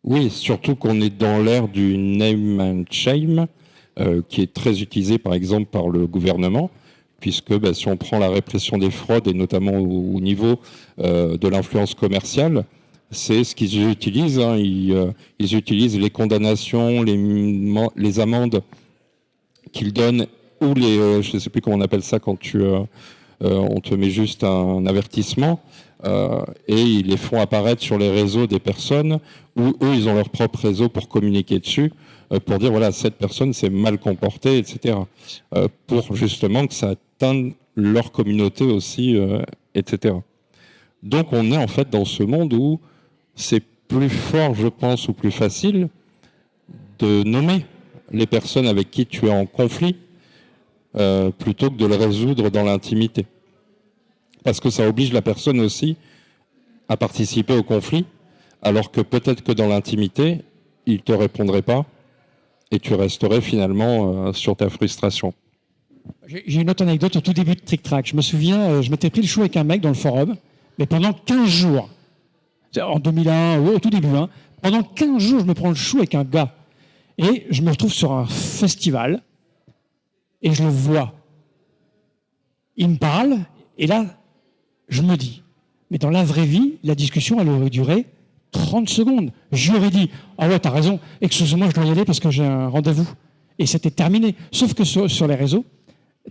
Oui, surtout qu'on est dans l'ère du name and shame, qui est très utilisé par exemple par le gouvernement, puisque si on prend la répression des fraudes, et notamment au niveau de l'influence commerciale, c'est ce qu'ils utilisent. Ils utilisent les condamnations, les amendes qu'ils donnent, ou je ne sais plus comment on appelle ça quand on te met juste un avertissement, et ils les font apparaître sur les réseaux des personnes, où eux, ils ont leur propre réseau pour communiquer dessus, pour dire, voilà, cette personne s'est mal comportée, etc. Pour justement que ça atteigne leur communauté aussi, etc. Donc on est en fait dans ce monde où c'est plus fort, je pense, ou plus facile de nommer les personnes avec qui tu es en conflit, plutôt que de le résoudre dans l'intimité. Parce que ça oblige la personne aussi à participer au conflit, alors que peut-être que dans l'intimité, il ne te répondrait pas et tu resterais finalement sur ta frustration. J'ai une autre anecdote au tout début de Trick Track. Je me souviens, je m'étais pris le chou avec un mec dans le forum, mais pendant 15 jours, en 2001, au tout début, pendant 15 jours, je me prends le chou avec un gars. Et je me retrouve sur un festival. et je le vois. Il me parle, et là, je me dis, mais dans la vraie vie, la discussion, elle aurait duré 30 secondes. Je lui aurais dit, ah ouais, t'as raison, excuse-moi, je dois y aller parce que j'ai un rendez-vous. Et c'était terminé. Sauf que sur les réseaux,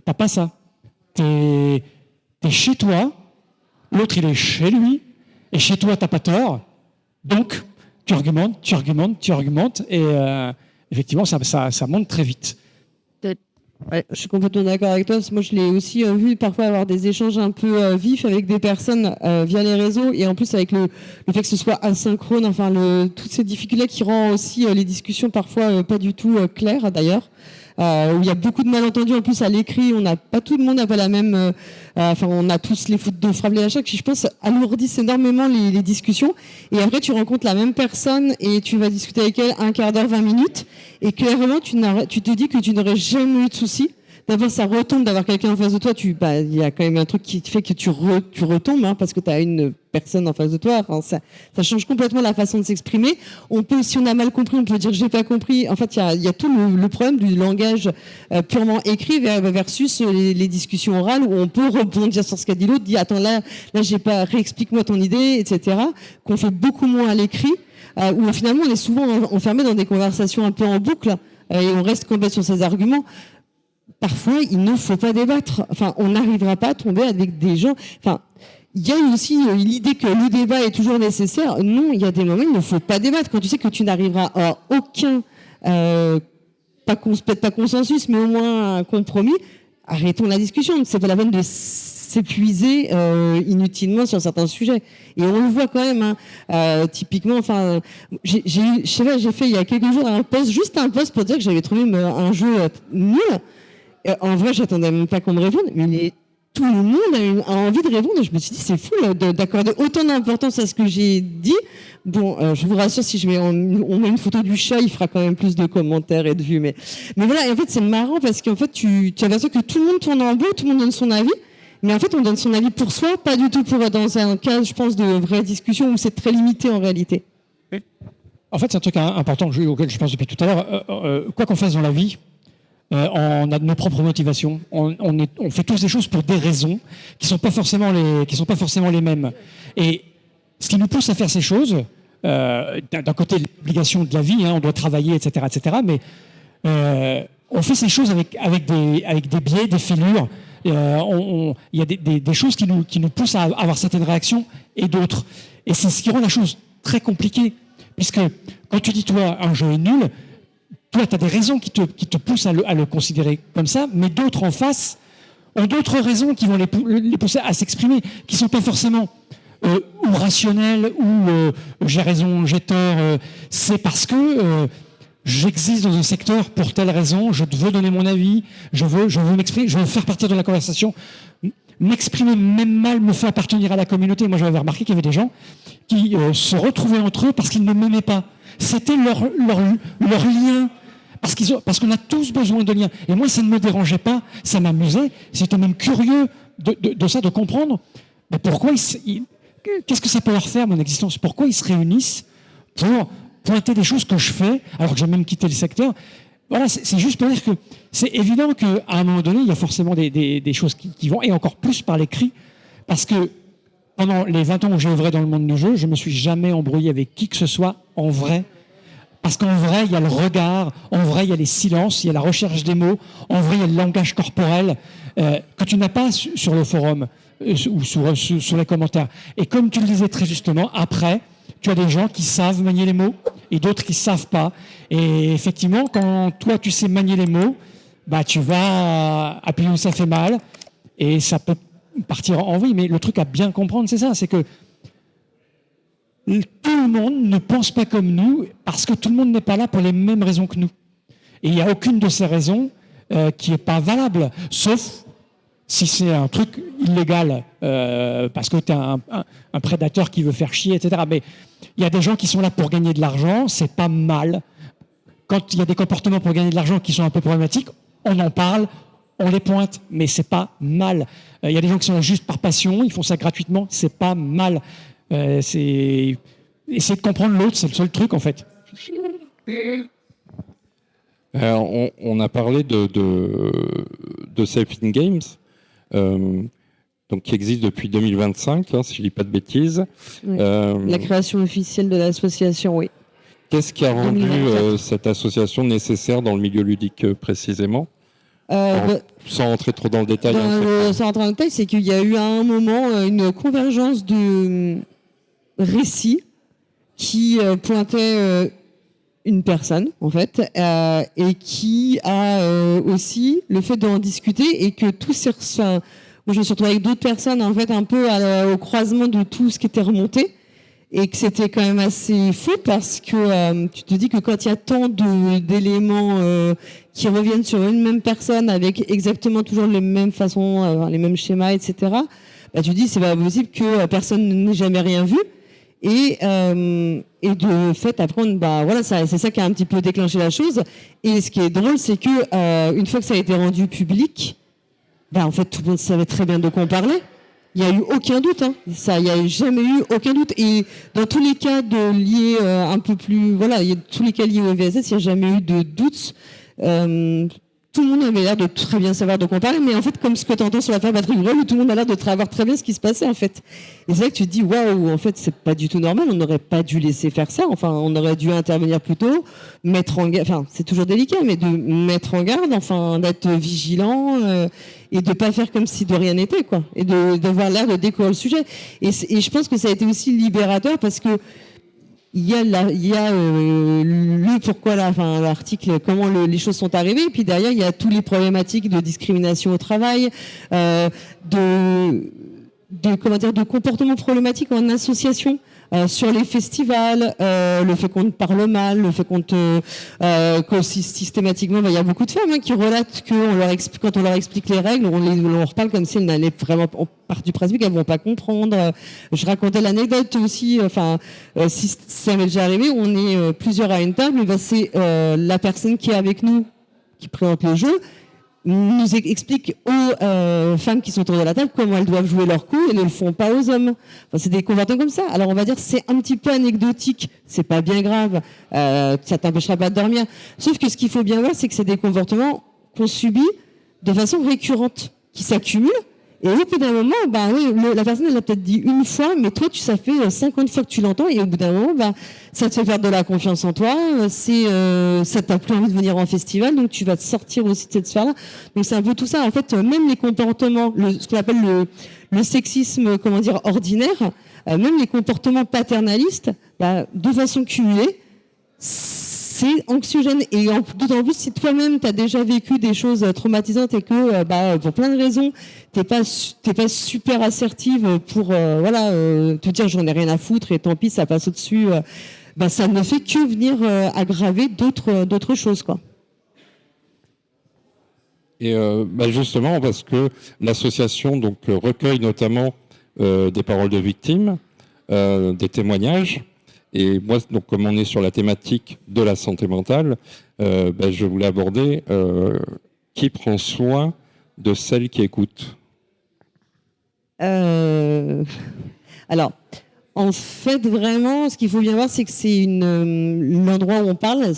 t'as pas ça. T'es chez toi, l'autre il est chez lui, et chez toi t'as pas tort. Donc, tu argumentes, et effectivement, ça monte très vite. Ouais, je suis complètement d'accord avec toi. Moi, je l'ai aussi vu parfois avoir des échanges un peu vifs avec des personnes via les réseaux, et en plus avec le fait que ce soit asynchrone, enfin toutes ces difficultés qui rend aussi les discussions parfois pas du tout claires d'ailleurs. Où il y a beaucoup de malentendus en plus à l'écrit. Tout le monde n'a pas la même. On a tous les fautes de frappe à chaque qui, je pense, alourdissent énormément les discussions. Et après, tu rencontres la même personne et tu vas discuter avec elle un quart d'heure, 20 minutes, et clairement, tu te dis que tu n'aurais jamais eu de soucis. D'abord, ça retombe d'avoir quelqu'un en face de toi. Il y a quand même un truc qui fait que tu retombes, parce que tu as une personne en face de toi. Enfin, ça change complètement la façon de s'exprimer. Si on a mal compris, on peut dire j'ai pas compris. En fait, il y a tout le problème du langage purement écrit versus les discussions orales où on peut rebondir sur ce qu'a dit l'autre, dire attends là j'ai pas, réexplique-moi ton idée, etc. Qu'on fait beaucoup moins à l'écrit, où finalement on est souvent enfermé dans des conversations un peu en boucle et on reste complètement sur ses arguments. Parfois, il ne faut pas débattre. Enfin, on n'arrivera pas à tomber avec des gens. Enfin, il y a aussi l'idée que le débat est toujours nécessaire. Non, il y a des moments où il ne faut pas débattre. Quand tu sais que tu n'arriveras à aucun, peut-être pas consensus, mais au moins un compromis, arrêtons la discussion. C'est pas la peine de s'épuiser inutilement sur certains sujets. Et on le voit quand même. Typiquement, enfin, j'ai fait il y a quelques jours un post pour dire que j'avais trouvé un jeu nul. En vrai, j'attendais même pas qu'on me réponde, mais tout le monde a envie de répondre. Je me suis dit, c'est fou d'accorder autant d'importance à ce que j'ai dit. Bon, je vous rassure, si on met une photo du chat, il fera quand même plus de commentaires et de vues. Mais voilà, et en fait, c'est marrant parce qu'en fait, tu as l'impression que tout le monde tourne en bout, tout le monde donne son avis. Mais en fait, on donne son avis pour soi, pas du tout dans un cas, je pense, de vraie discussion où c'est très limité en réalité. En fait, c'est un truc important auquel je pense depuis tout à l'heure. Quoi qu'on fasse dans la vie, on a nos propres motivations. On fait tous des choses pour des raisons qui sont pas forcément les mêmes. Et ce qui nous pousse à faire ces choses, d'un côté l'obligation de la vie, on doit travailler, etc., mais on fait ces choses avec des biais, des fêlures. Il y a des choses qui nous poussent à avoir certaines réactions et d'autres. Et c'est ce qui rend la chose très compliquée, puisque quand tu dis toi un jeu est nul, toi, tu as des raisons qui te poussent à le considérer comme ça, mais d'autres en face ont d'autres raisons qui vont les pousser à s'exprimer, qui ne sont pas forcément ou rationnelles, ou j'ai raison, j'ai tort. C'est parce que j'existe dans un secteur pour telle raison, je veux donner mon avis, je veux m'exprimer, je veux faire partir de la conversation. M'exprimer même mal me fait appartenir à la communauté. Moi, j'avais remarqué qu'il y avait des gens qui se retrouvaient entre eux parce qu'ils ne m'aimaient pas. C'était leur lien. Parce qu'on a tous besoin de liens. Et moi, ça ne me dérangeait pas, ça m'amusait. J'étais même curieux de ça, de comprendre. Mais pourquoi qu'est-ce que ça peut leur faire, mon existence? Pourquoi ils se réunissent pour pointer des choses que je fais, alors que j'ai même quitté le secteur? Voilà, c'est juste pour dire que c'est évident qu'à un moment donné, il y a forcément des choses qui vont, et encore plus par l'écrit, parce que pendant les 20 ans où j'ai œuvré dans le monde du jeu, je ne me suis jamais embrouillé avec qui que ce soit en vrai. Parce qu'en vrai, il y a le regard, en vrai, il y a les silences, il y a la recherche des mots, en vrai, il y a le langage corporel que tu n'as pas sur le forum ou sur les commentaires. Et comme tu le disais très justement, après, tu as des gens qui savent manier les mots et d'autres qui ne savent pas. Et effectivement, quand toi, tu sais manier les mots, tu vas appuyer où ça fait mal et ça peut partir en vrille. Mais le truc à bien comprendre, c'est ça, c'est que tout le monde ne pense pas comme nous parce que tout le monde n'est pas là pour les mêmes raisons que nous. Et il n'y a aucune de ces raisons qui n'est pas valable, sauf si c'est un truc illégal, parce que tu es un prédateur qui veut faire chier, etc. Mais il y a des gens qui sont là pour gagner de l'argent, c'est pas mal. Quand il y a des comportements pour gagner de l'argent qui sont un peu problématiques, on en parle, on les pointe, mais c'est pas mal. Il y a des gens qui sont là juste par passion, ils font ça gratuitement, c'est pas mal. C'est essayer de comprendre l'autre, c'est le seul truc en fait. On a parlé de Safe in Games, donc qui existe depuis 2025, si je ne dis pas de bêtises. Oui. La création officielle de l'association, oui. Qu'est-ce qui a rendu cette association nécessaire dans le milieu ludique précisément sans rentrer trop dans le détail. Sans rentrer dans le détail, c'est qu'il y a eu à un moment une convergence de récits qui pointait une personne, en fait, et qui a aussi le fait d'en discuter et que tous ces... Moi, je me suis retrouvée avec d'autres personnes, en fait, un peu au croisement de tout ce qui était remonté. Et que c'était quand même assez fou parce que tu te dis que quand il y a tant d'éléments qui reviennent sur une même personne avec exactement toujours les mêmes façons, les mêmes schémas, etc., bah, tu te dis c'est pas possible que personne n'ait jamais rien vu. Et de fait, après, bah, voilà, c'est ça qui a un petit peu déclenché la chose. Et ce qui est drôle, c'est que une fois que ça a été rendu public, bah, en fait, tout le monde savait très bien de quoi on parlait. Il n'y a eu aucun doute, hein. Il n'y a jamais eu aucun doute. Et dans tous les cas liés un peu plus, voilà, tous les cas liés au VSS, il n'y a jamais eu de doute. Tout le monde avait l'air de très bien savoir de quoi on parlait, mais en fait, comme ce que tu entends sur l'affaire Patrick Bruel, où tout le monde a l'air de savoir très bien ce qui se passait, en fait. Et c'est là que tu te dis, waouh, en fait, c'est pas du tout normal, on n'aurait pas dû laisser faire ça, enfin, on aurait dû intervenir plus tôt, mettre en garde, enfin, c'est toujours délicat, mais de mettre en garde, enfin, d'être vigilant, et de pas faire comme si de rien n'était, quoi. Et d'avoir l'air de découvrir le sujet. Et je pense que ça a été aussi libérateur parce que il y a le pourquoi l'article, comment les choses sont arrivées, et puis derrière il y a toutes les problématiques de discrimination au travail, de comportements problématiques en association, sur les festivals, le fait qu'on te parle mal, le fait que systématiquement, il y a beaucoup de femmes qui relatent que quand on leur explique les règles, on leur reparle comme si elles n'allaient vraiment, on part du principe qu'elles vont pas comprendre. Je racontais l'anecdote aussi, si ça m'est déjà arrivé, on est plusieurs à une table, c'est la personne qui est avec nous, qui présente le jeu, nous explique aux femmes qui sont autour de la table comment elles doivent jouer leur coup et ne le font pas aux hommes. Enfin, c'est des comportements comme ça. Alors on va dire c'est un petit peu anecdotique, c'est pas bien grave, ça t'empêchera pas de dormir. Sauf que ce qu'il faut bien voir, c'est que c'est des comportements qu'on subit de façon récurrente, qui s'accumulent. Et au bout d'un moment, la personne, elle l'a peut-être dit une fois, mais toi, ça fait 50 fois que tu l'entends, et au bout d'un moment, ça te fait perdre de la confiance en toi, ça t'a plus envie de venir en festival, donc tu vas te sortir aussi de cette sphère-là. Donc c'est un peu tout ça. En fait, même les comportements, ce qu'on appelle le sexisme, ordinaire, même les comportements paternalistes, de façon cumulée, c'est anxiogène. Et d'autant plus si toi-même tu as déjà vécu des choses traumatisantes et que pour plein de raisons t'es pas super assertive pour te dire j'en ai rien à foutre et tant pis ça passe au-dessus, ça ne fait que venir aggraver d'autres choses, quoi. Et justement parce que l'association recueille notamment des paroles de victimes, des témoignages. Et moi, donc, comme on est sur la thématique de la santé mentale, je voulais aborder qui prend soin de celles qui écoutent. Alors, en fait, vraiment, ce qu'il faut bien voir, c'est que c'est l'endroit où on parle,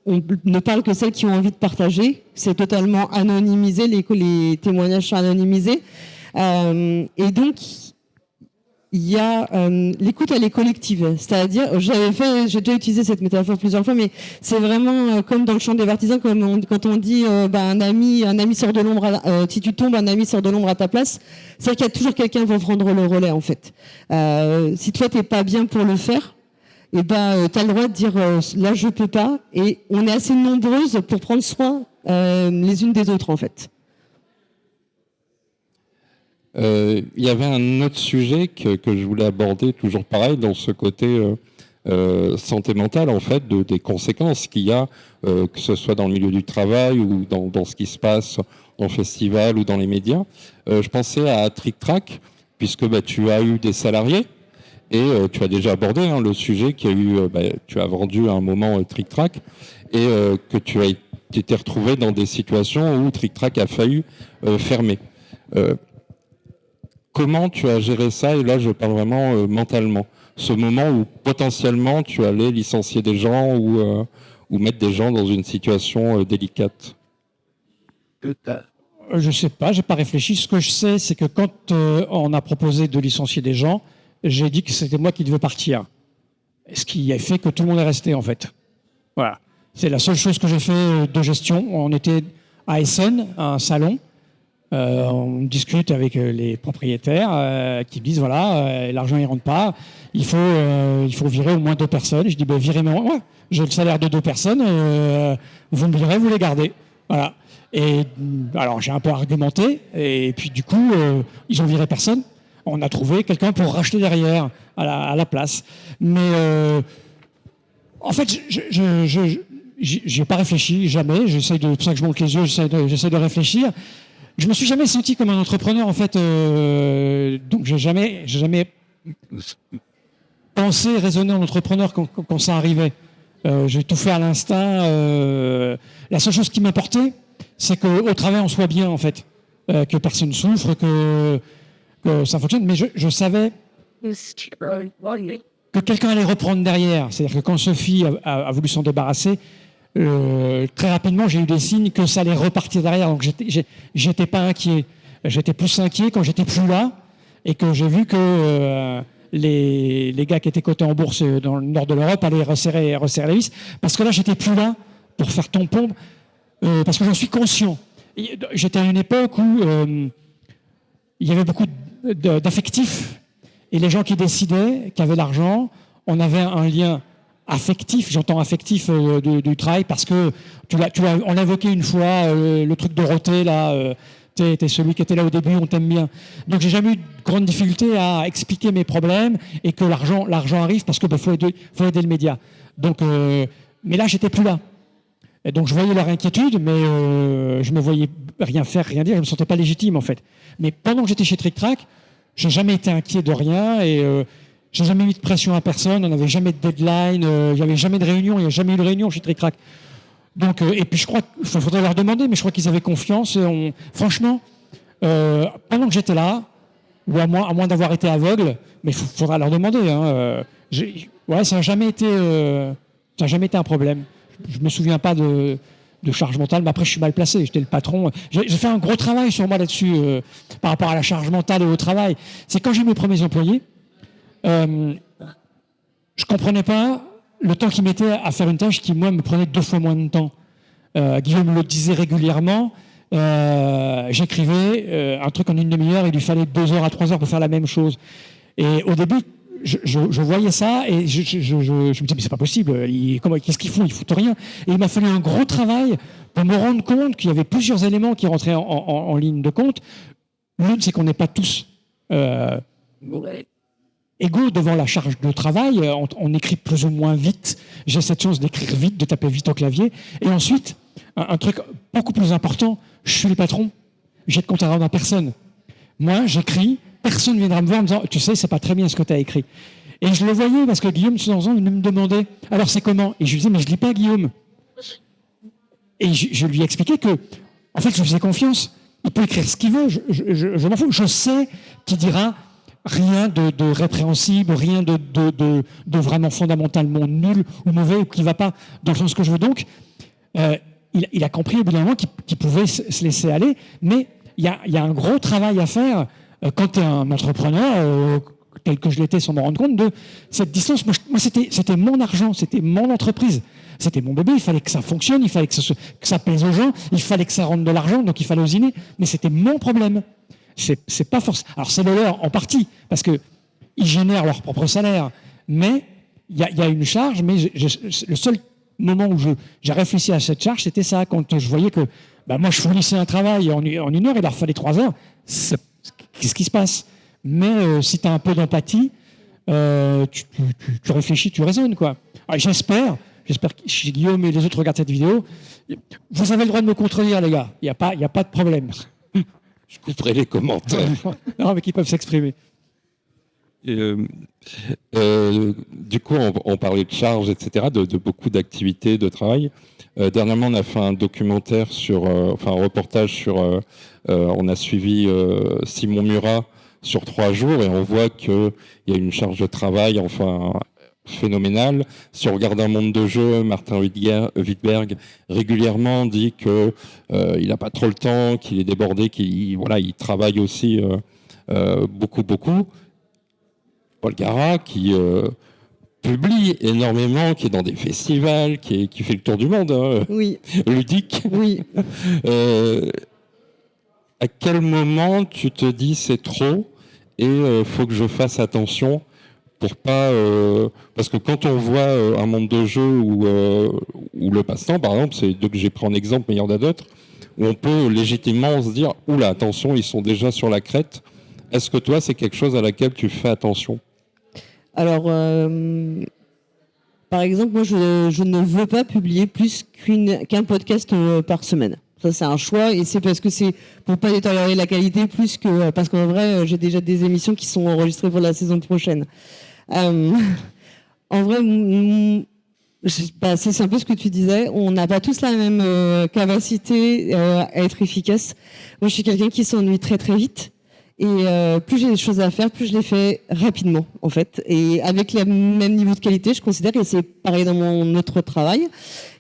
on ne parle que celles qui ont envie de partager. C'est totalement anonymisé, les témoignages sont anonymisés. Et donc, il y a l'écoute, elle est collective, c'est-à-dire j'ai déjà utilisé cette métaphore plusieurs fois, mais c'est vraiment comme dans le chant des partisans, quand on dit un ami sort de l'ombre, si tu tombes, un ami sort de l'ombre à ta place, c'est-à-dire qu'il y a toujours quelqu'un qui va prendre le relais en fait. Si toi t'es pas bien pour le faire, et t'as le droit de dire là je peux pas, et on est assez nombreuses pour prendre soin les unes des autres en fait. Il y avait un autre sujet que je voulais aborder, toujours pareil, dans ce côté santé mentale, en fait, des conséquences qu'il y a, que ce soit dans le milieu du travail ou dans ce qui se passe dans le festival ou dans les médias. Je pensais à Trick Track, puisque tu as eu des salariés et tu as déjà abordé le sujet qu'il y a eu, tu as vendu à un moment Trick Track et que tu t'es retrouvé dans des situations où Trick Track a failli fermer. Comment tu as géré ça? Et là, je parle vraiment mentalement. Ce moment où potentiellement tu allais licencier des gens ou ou mettre des gens dans une situation délicate? Je ne sais pas, j'ai pas réfléchi. Ce que je sais, c'est que quand on a proposé de licencier des gens, j'ai dit que c'était moi qui devais partir. Ce qui a fait que tout le monde est resté, en fait. Voilà. C'est la seule chose que j'ai fait de gestion. On était à Essen, à un salon. On discute avec les propriétaires qui me disent voilà, l'argent il rentre pas, il faut virer au moins 2 personnes. Je dis virez-moi, ouais, j'ai le salaire de 2 personnes, vous me virez, vous les gardez. Voilà. Et alors j'ai un peu argumenté et puis du coup ils ont viré personne. On a trouvé quelqu'un pour racheter derrière à la place. Mais en fait, j'ai pas réfléchi jamais. C'est pour ça que je monte les yeux. J'essaie de réfléchir. Je me suis jamais senti comme un entrepreneur en fait. Donc j'ai jamais pensé, raisonné en entrepreneur quand ça arrivait. J'ai tout fait à l'instinct. La seule chose qui m'importait, c'est qu'au travail on soit bien en fait, que personne souffre, que ça fonctionne. Mais je savais que quelqu'un allait reprendre derrière. C'est-à-dire que quand Sophie a voulu s'en débarrasser, très rapidement, j'ai eu des signes que ça allait repartir derrière. Donc, j'étais pas inquiet. J'étais plus inquiet quand j'étais plus là et que j'ai vu que les gars qui étaient cotés en bourse dans le nord de l'Europe allaient resserrer les vis. Parce que là, j'étais plus là pour faire tampon. Parce que j'en suis conscient. J'étais à une époque où il y avait beaucoup d'affectifs. Et les gens qui décidaient, qui avaient l'argent, on avait un lien affectif, j'entends affectif du travail, parce que on a évoqué une fois le truc Dorothée, là, t'es celui qui était là au début, on t'aime bien. Donc j'ai jamais eu de grande difficulté à expliquer mes problèmes et que l'argent arrive parce que faut aider le média. Donc, mais là, j'étais plus là. Et donc je voyais leur inquiétude, mais je me voyais rien faire, rien dire, je me sentais pas légitime en fait. Mais pendant que j'étais chez Trick Track, j'ai jamais été inquiet de rien et j'ai jamais mis de pression à personne, on n'avait jamais de deadline, il n'y avait jamais de réunion, il n'y a jamais eu de réunion chez Trick Track. Donc, et puis je crois qu'il faudrait leur demander, mais je crois qu'ils avaient confiance. Et franchement, pendant que j'étais là, ou à moins d'avoir été aveugle, mais il faudra leur demander. Hein, ouais, ça n'a jamais été un problème. Je me souviens pas de charge mentale, mais après je suis mal placé, j'étais le patron. J'ai fait un gros travail sur moi là-dessus par rapport à la charge mentale et au travail. C'est quand j'ai mes premiers employés, je comprenais pas le temps qu'ils mettaient à faire une tâche qui, moi, me prenait 2 fois moins de temps. Guillaume me le disait régulièrement. J'écrivais un truc en une demi-heure, il lui fallait 2 heures à 3 heures pour faire la même chose. Et au début, je voyais ça et je me disais, mais c'est pas possible, qu'est-ce qu'ils font? Ils foutent rien. Et il m'a fallu un gros travail pour me rendre compte qu'il y avait plusieurs éléments qui rentraient en ligne de compte. L'une, c'est qu'on n'est pas tous égaux devant la charge de travail. On écrit plus ou moins vite. J'ai cette chance d'écrire vite, de taper vite au clavier. Et ensuite, un truc beaucoup plus important, je suis le patron. J'ai de compte à rendre à personne. Moi, j'écris, personne ne viendra me voir en me disant « Tu sais, c'est pas très bien ce que tu as écrit ». Et je le voyais parce que Guillaume, de temps en temps, il me demandait « Alors, c'est comment ?» Et je lui disais « Mais je lis pas, Guillaume ». Et je lui ai expliqué que, en fait, je lui faisais confiance. Il peut écrire ce qu'il veut, je m'en fous. Je sais qu'il dira rien de répréhensible, rien de vraiment fondamentalement nul ou mauvais ou qui ne va pas dans le sens que je veux. Donc, il a compris au bout d'un moment qu'il pouvait se laisser aller, mais il y a un gros travail à faire quand tu es un entrepreneur, tel que je l'étais sans me rendre compte, de cette distance. Moi c'était mon argent, c'était mon entreprise, c'était mon bébé, il fallait que ça fonctionne, il fallait que ça plaise aux gens, il fallait que ça rentre de l'argent, donc il fallait osiner, mais c'était mon problème. C'est pas forcément. Alors c'est le leur en partie parce que ils génèrent leur propre salaire, mais il y a une charge. Mais le seul moment où j'ai réfléchi à cette charge, c'était ça, quand je voyais que moi je fournissais un travail en 1 heure, il leur fallait 3 heures. Qu'est-ce qui se passe? Mais si tu as un peu d'empathie, tu réfléchis, tu raisonnes quoi. Alors, j'espère que si Guillaume et les autres regardent cette vidéo, vous avez le droit de me contredire les gars. Il y a pas de problème. Je couperai les commentaires. Non, mais qui peuvent s'exprimer. Du coup, on parlait de charges, etc., de beaucoup d'activités de travail. Dernièrement, on a fait un documentaire un reportage sur. On a suivi Simon Murat sur 3 jours et on voit qu'il y a une charge de travail, phénoménal. Si on regarde un monde de jeu, Martin Wittberg régulièrement dit que il n'a pas trop le temps, qu'il est débordé, qu'il il travaille aussi beaucoup. Paul Gara qui publie énormément, qui est dans des festivals, qui fait le tour du monde, oui. ludique. Oui. À quel moment tu te dis c'est trop et faut que je fasse attention pour pas parce que quand on voit un monde de jeu où le passe-temps, par exemple, c'est deux que j'ai pris en exemple, mais il y en a d'autres, où on peut légitimement se dire oula, attention, ils sont déjà sur la crête. Est-ce que toi, c'est quelque chose à laquelle tu fais attention ? Alors, par exemple, moi, je ne veux pas publier plus qu'un podcast par semaine. Ça, c'est un choix, et c'est parce que c'est pour pas détériorer la qualité plus que parce qu'en vrai, j'ai déjà des émissions qui sont enregistrées pour la saison prochaine. En vrai, c'est un peu ce que tu disais. On n'a pas tous la même capacité à être efficace. Moi, je suis quelqu'un qui s'ennuie très très vite. Et plus j'ai des choses à faire, plus je les fais rapidement, en fait. Et avec le même niveau de qualité, je considère que c'est pareil dans mon autre travail.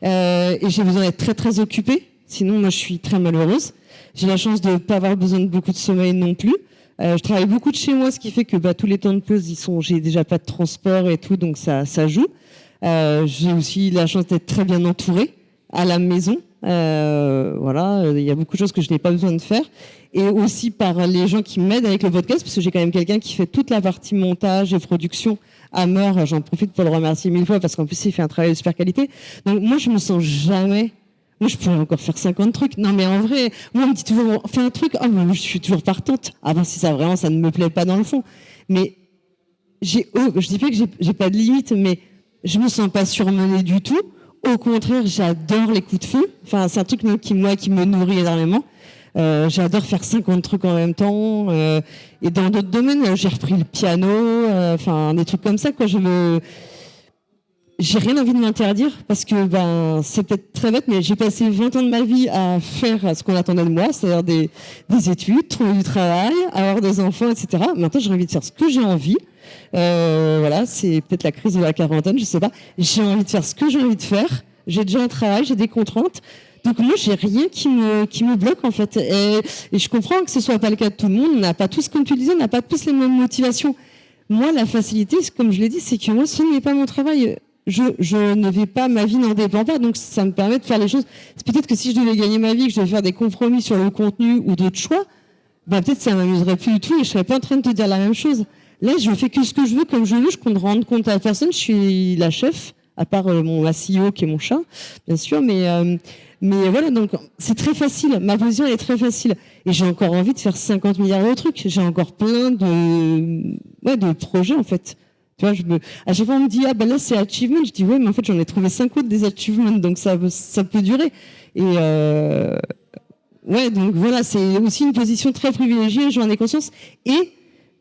Et j'ai besoin d'être très très occupée. Sinon, moi, je suis très malheureuse. J'ai la chance de ne pas avoir besoin de beaucoup de sommeil non plus. Je travaille beaucoup de chez moi, ce qui fait que tous les temps de pause, j'ai déjà pas de transport et tout, donc ça joue. J'ai aussi la chance d'être très bien entourée à la maison. Voilà, il y a beaucoup de choses que je n'ai pas besoin de faire. Et aussi par les gens qui m'aident avec le podcast, parce que j'ai quand même quelqu'un qui fait toute la partie montage et production à mort. J'en profite pour le remercier 1000 fois, parce qu'en plus, il fait un travail de super qualité. Donc moi, je me sens jamais... Moi, je pourrais encore faire 50 trucs. Non, mais en vrai, moi, on me dit toujours, fais un truc. Ah, moi, je suis toujours partante. Ah, ben, si ça vraiment, ça ne me plaît pas dans le fond. Mais je dis pas que j'ai pas de limite, mais je me sens pas surmenée du tout. Au contraire, j'adore les coups de feu. Enfin, c'est un truc qui me nourrit énormément. J'adore faire 50 trucs en même temps. Et dans d'autres domaines, j'ai repris le piano. Enfin, des trucs comme ça, quoi. J'ai rien envie de m'interdire parce que c'est peut-être très bête, mais j'ai passé 20 ans de ma vie à faire ce qu'on attendait de moi, c'est-à-dire des études, trouver du travail, avoir des enfants, etc. Maintenant, j'ai envie de faire ce que j'ai envie. Voilà, c'est peut-être la crise de la quarantaine, je sais pas. J'ai envie de faire ce que j'ai envie de faire. J'ai déjà un travail, j'ai des contraintes. Donc moi, j'ai rien qui me bloque en fait. Et je comprends que ce soit pas le cas de tout le monde. On n'a pas tous, comme tu le disais, on n'a pas tous les mêmes motivations. Moi, la facilité, comme je l'ai dit, c'est que moi, ce n'est pas mon travail. Je ne vais pas, ma vie n'en dépend pas, donc ça me permet de faire les choses. C'est peut-être que si je devais gagner ma vie, que je devais faire des compromis sur le contenu ou d'autres choix, peut-être ça m'amuserait plus du tout et je serais pas en train de te dire la même chose. Là, je fais que ce que je veux, comme je veux, je compte rendre compte à personne, je suis la chef, à part mon CEO qui est mon chat, bien sûr, mais voilà, donc c'est très facile, ma position elle est très facile. Et j'ai encore envie de faire 50 milliards de trucs, j'ai encore plein de projets en fait. Tu vois, à chaque fois, on me dit, là, c'est achievement. Je dis, ouais, mais en fait, j'en ai trouvé 5 autres des achievements, donc ça peut durer. Et, ouais, donc voilà, c'est aussi une position très privilégiée, j'en ai conscience. Et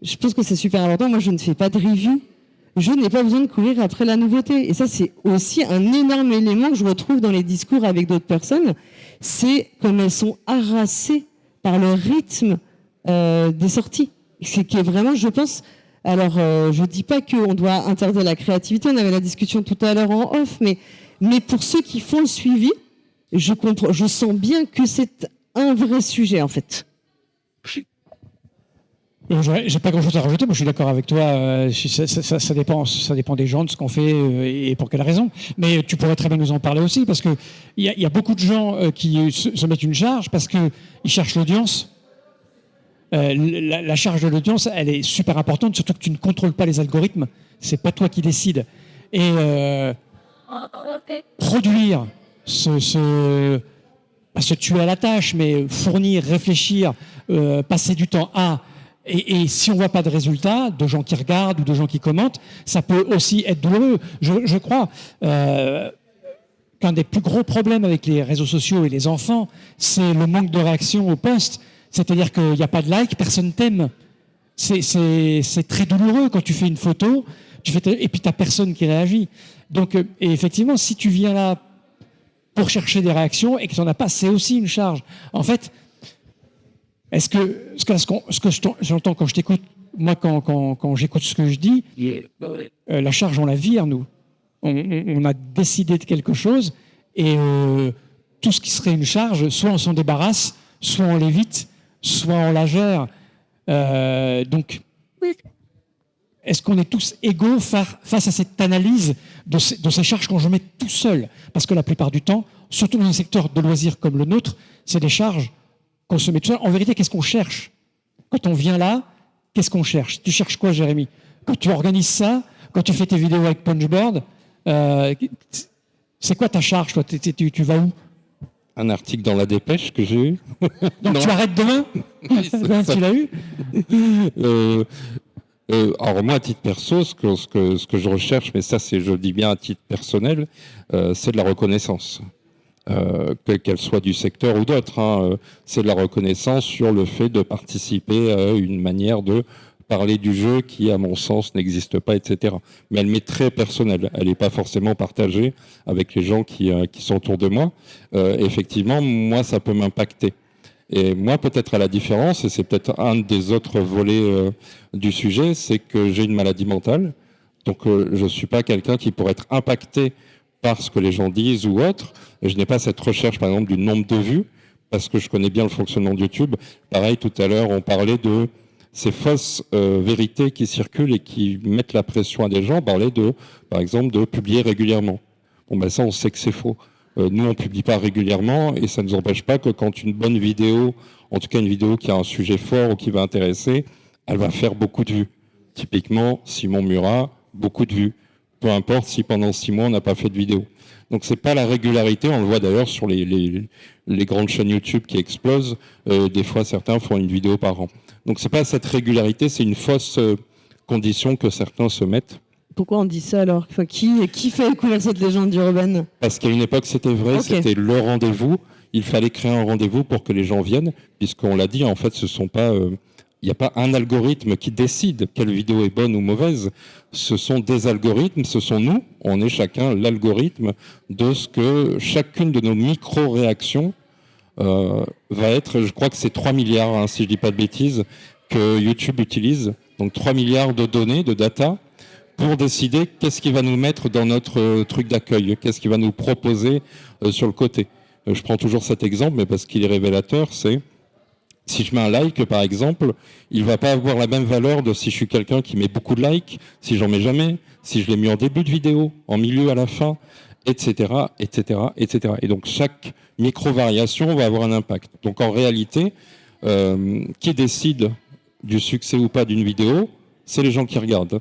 je pense que c'est super important. Moi, je ne fais pas de review. Je n'ai pas besoin de courir après la nouveauté. Et ça, c'est aussi un énorme élément que je retrouve dans les discours avec d'autres personnes. C'est comme elles sont harassées par le rythme des sorties. C'est qui est vraiment, je pense... Alors, je dis pas qu'on doit interdire la créativité, on avait la discussion tout à l'heure en off, mais pour ceux qui font le suivi, je sens bien que c'est un vrai sujet, en fait. J'ai pas grand-chose à rajouter, moi je suis d'accord avec toi, ça dépend des gens, de ce qu'on fait et pour quelle raison. Mais tu pourrais très bien nous en parler aussi, parce qu'il y a beaucoup de gens qui se mettent une charge parce qu'ils cherchent l'audience. La charge de l'audience, elle est super importante, surtout que tu ne contrôles pas les algorithmes. C'est pas toi qui décides. Et produire, se tuer à la tâche, mais fournir, réfléchir, passer du temps à... Et si on voit pas de résultats, de gens qui regardent ou de gens qui commentent, ça peut aussi être douloureux. Je crois qu'un des plus gros problèmes avec les réseaux sociaux et les enfants, c'est le manque de réaction aux posts. C'est-à-dire qu'il n'y a pas de like, personne t'aime. C'est très douloureux quand tu fais une photo, et puis tu n'as personne qui réagit. Donc, et effectivement, si tu viens là pour chercher des réactions et que tu n'en as pas, c'est aussi une charge. En fait, ce que j'entends quand je t'écoute moi, quand j'écoute ce que je dis, la charge, on la vire, nous. On a décidé de quelque chose et tout ce qui serait une charge, soit on s'en débarrasse, soit on l'évite, soit on la gère. Donc, est-ce qu'on est tous égaux face à cette analyse de ces charges qu'on je mets tout seul? Parce que la plupart du temps, surtout dans un secteur de loisirs comme le nôtre, c'est des charges qu'on se met tout seul. En vérité, qu'est-ce qu'on cherche? Quand on vient là, qu'est-ce qu'on cherche? Tu cherches quoi, Jérémy? Quand tu organises ça, quand tu fais tes vidéos avec Punchboard, c'est quoi ta charge, toi? Tu vas où? Un article dans la Dépêche que j'ai eu. Donc tu arrêtes demain? Tu l'as eu? Alors moi, à titre perso, ce que je recherche, mais ça, je le dis bien à titre personnel, c'est de la reconnaissance. Qu'elle soit du secteur ou d'autres. C'est de la reconnaissance sur le fait de participer à une manière de parler du jeu qui, à mon sens, n'existe pas, etc. Mais elle m'est très personnelle. Elle n'est pas forcément partagée avec les gens qui sont autour de moi. Effectivement, moi, ça peut m'impacter. Et moi, peut-être à la différence, et c'est peut-être un des autres volets du sujet, c'est que j'ai une maladie mentale. Donc, je ne suis pas quelqu'un qui pourrait être impacté par ce que les gens disent ou autre. Et je n'ai pas cette recherche, par exemple, du nombre de vues, parce que je connais bien le fonctionnement de YouTube. Pareil, tout à l'heure, on parlait de ces fausses vérités qui circulent et qui mettent la pression à des gens. On parlait par exemple, de publier régulièrement. Bon, ben ça, on sait que c'est faux. Nous, on publie pas régulièrement et ça ne nous empêche pas que quand une bonne vidéo, en tout cas une vidéo qui a un sujet fort ou qui va intéresser, elle va faire beaucoup de vues. Typiquement, Simon Murat, beaucoup de vues. Peu importe si pendant 6 mois, on n'a pas fait de vidéo. Donc, c'est pas la régularité. On le voit d'ailleurs sur les grandes chaînes YouTube qui explosent. Des fois, certains font une vidéo par an. Donc, c'est pas cette régularité, c'est une fausse condition que certains se mettent. Pourquoi on dit ça alors? Enfin, qui fait courir cette légende urbaine? Parce qu'à une époque, c'était vrai, okay. C'était le rendez-vous. Il fallait créer un rendez-vous pour que les gens viennent, puisqu'on l'a dit, en fait, ce sont pas... Il n'y a pas un algorithme qui décide quelle vidéo est bonne ou mauvaise. Ce sont des algorithmes, ce sont nous. On est chacun l'algorithme de ce que chacune de nos micro-réactions va être. Je crois que c'est 3 milliards, si je ne dis pas de bêtises, que YouTube utilise. Donc 3 milliards de données, de data, pour décider qu'est-ce qu'il va nous mettre dans notre truc d'accueil, qu'est-ce qu'il va nous proposer sur le côté. Je prends toujours cet exemple, mais parce qu'il est révélateur, c'est... Si je mets un like, par exemple, il ne va pas avoir la même valeur de si je suis quelqu'un qui met beaucoup de likes, si j'en mets jamais, si je l'ai mis en début de vidéo, en milieu, à la fin, etc., etc., etc. Et donc, chaque micro-variation va avoir un impact. Donc, en réalité, qui décide du succès ou pas d'une vidéo, c'est les gens qui regardent.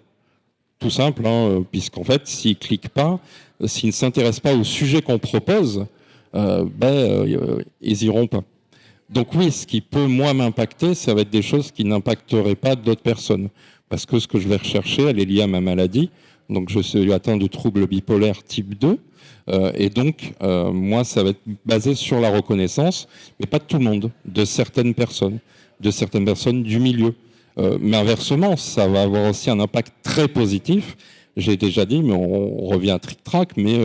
Tout simple, puisqu'en fait, s'ils ne cliquent pas, s'ils ne s'intéressent pas au sujet qu'on propose, ils n'iront pas. Donc oui, ce qui peut, moi, m'impacter, ça va être des choses qui n'impacteraient pas d'autres personnes. Parce que ce que je vais rechercher, elle est liée à ma maladie. Donc je suis atteint de troubles bipolaires type 2. Et donc, moi, ça va être basé sur la reconnaissance, mais pas de tout le monde, de certaines personnes du milieu. Mais inversement, ça va avoir aussi un impact très positif. J'ai déjà dit, mais on revient à Trick Track, mais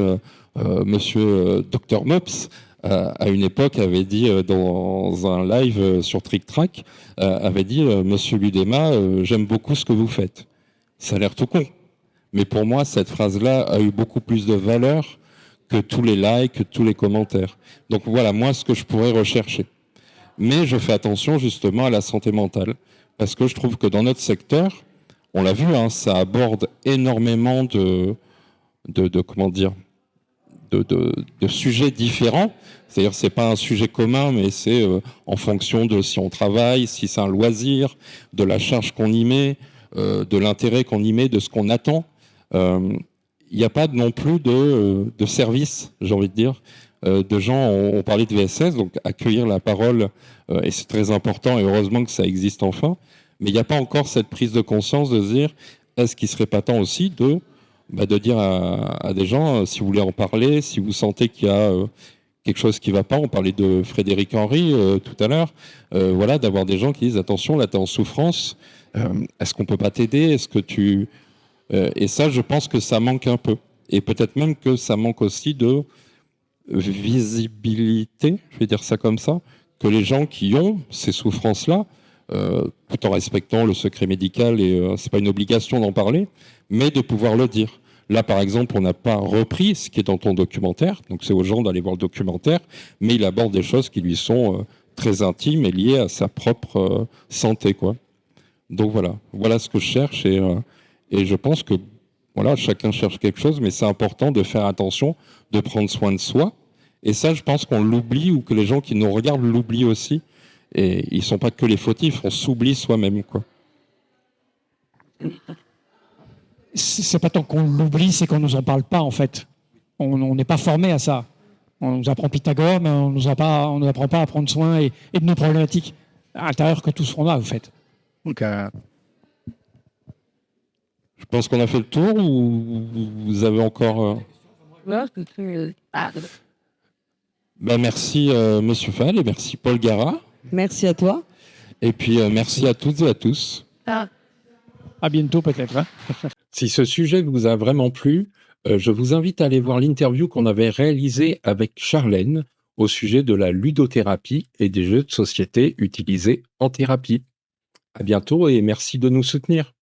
monsieur Dr Mops, à une époque, avait dit dans un live sur Trick Track, avait dit Monsieur Ludema, j'aime beaucoup ce que vous faites. Ça a l'air tout con, mais pour moi, cette phrase-là a eu beaucoup plus de valeur que tous les likes, que tous les commentaires. Donc voilà, moi, ce que je pourrais rechercher. Mais je fais attention justement à la santé mentale, parce que je trouve que dans notre secteur, on l'a vu, ça aborde énormément de sujets différents. C'est-à-dire, c'est pas un sujet commun, mais c'est en fonction de si on travaille, si c'est un loisir, de la charge qu'on y met, de l'intérêt qu'on y met, de ce qu'on attend. Il n'y a pas non plus de service, j'ai envie de dire, de gens. On parlait de VSS, donc accueillir la parole, et c'est très important, et heureusement que ça existe enfin. Mais il n'y a pas encore cette prise de conscience de se dire, est-ce qu'il ne serait pas temps aussi de dire à des gens, si vous voulez en parler, si vous sentez qu'il y a quelque chose qui ne va pas, on parlait de Frédéric Henry tout à l'heure, d'avoir des gens qui disent, attention, là tu es en souffrance, est-ce qu'on ne peut pas t'aider, est-ce que tu... et ça, je pense que ça manque un peu. Et peut-être même que ça manque aussi de visibilité, je vais dire ça comme ça, que les gens qui ont ces souffrances-là tout en respectant le secret médical, et c'est pas une obligation d'en parler, mais de pouvoir le dire. Là, par exemple, on n'a pas repris ce qui est dans ton documentaire, donc c'est aux gens d'aller voir le documentaire, mais il aborde des choses qui lui sont très intimes et liées à sa propre santé, quoi. Donc voilà ce que je cherche, et je pense que voilà, chacun cherche quelque chose, mais c'est important de faire attention, de prendre soin de soi. Et ça, je pense qu'on l'oublie, ou que les gens qui nous regardent l'oublient aussi. Et ils ne sont pas que les fautifs, on s'oublie soi-même, quoi. C'est pas tant qu'on l'oublie, c'est qu'on nous en parle pas, en fait. On n'est pas formé à ça. On nous apprend Pythagore, mais on nous apprend pas à prendre soin et de nos problématiques à l'intérieur que tout ce qu'on a, en fait. Donc, je pense qu'on a fait le tour, ou vous avez encore... merci Monsieur Fall, et merci Paul Gara. Merci à toi. Et puis merci à toutes et à tous. À bientôt peut-être. Hein. Si ce sujet vous a vraiment plu, je vous invite à aller voir l'interview qu'on avait réalisée avec Charlène au sujet de la ludothérapie et des jeux de société utilisés en thérapie. À bientôt et merci de nous soutenir.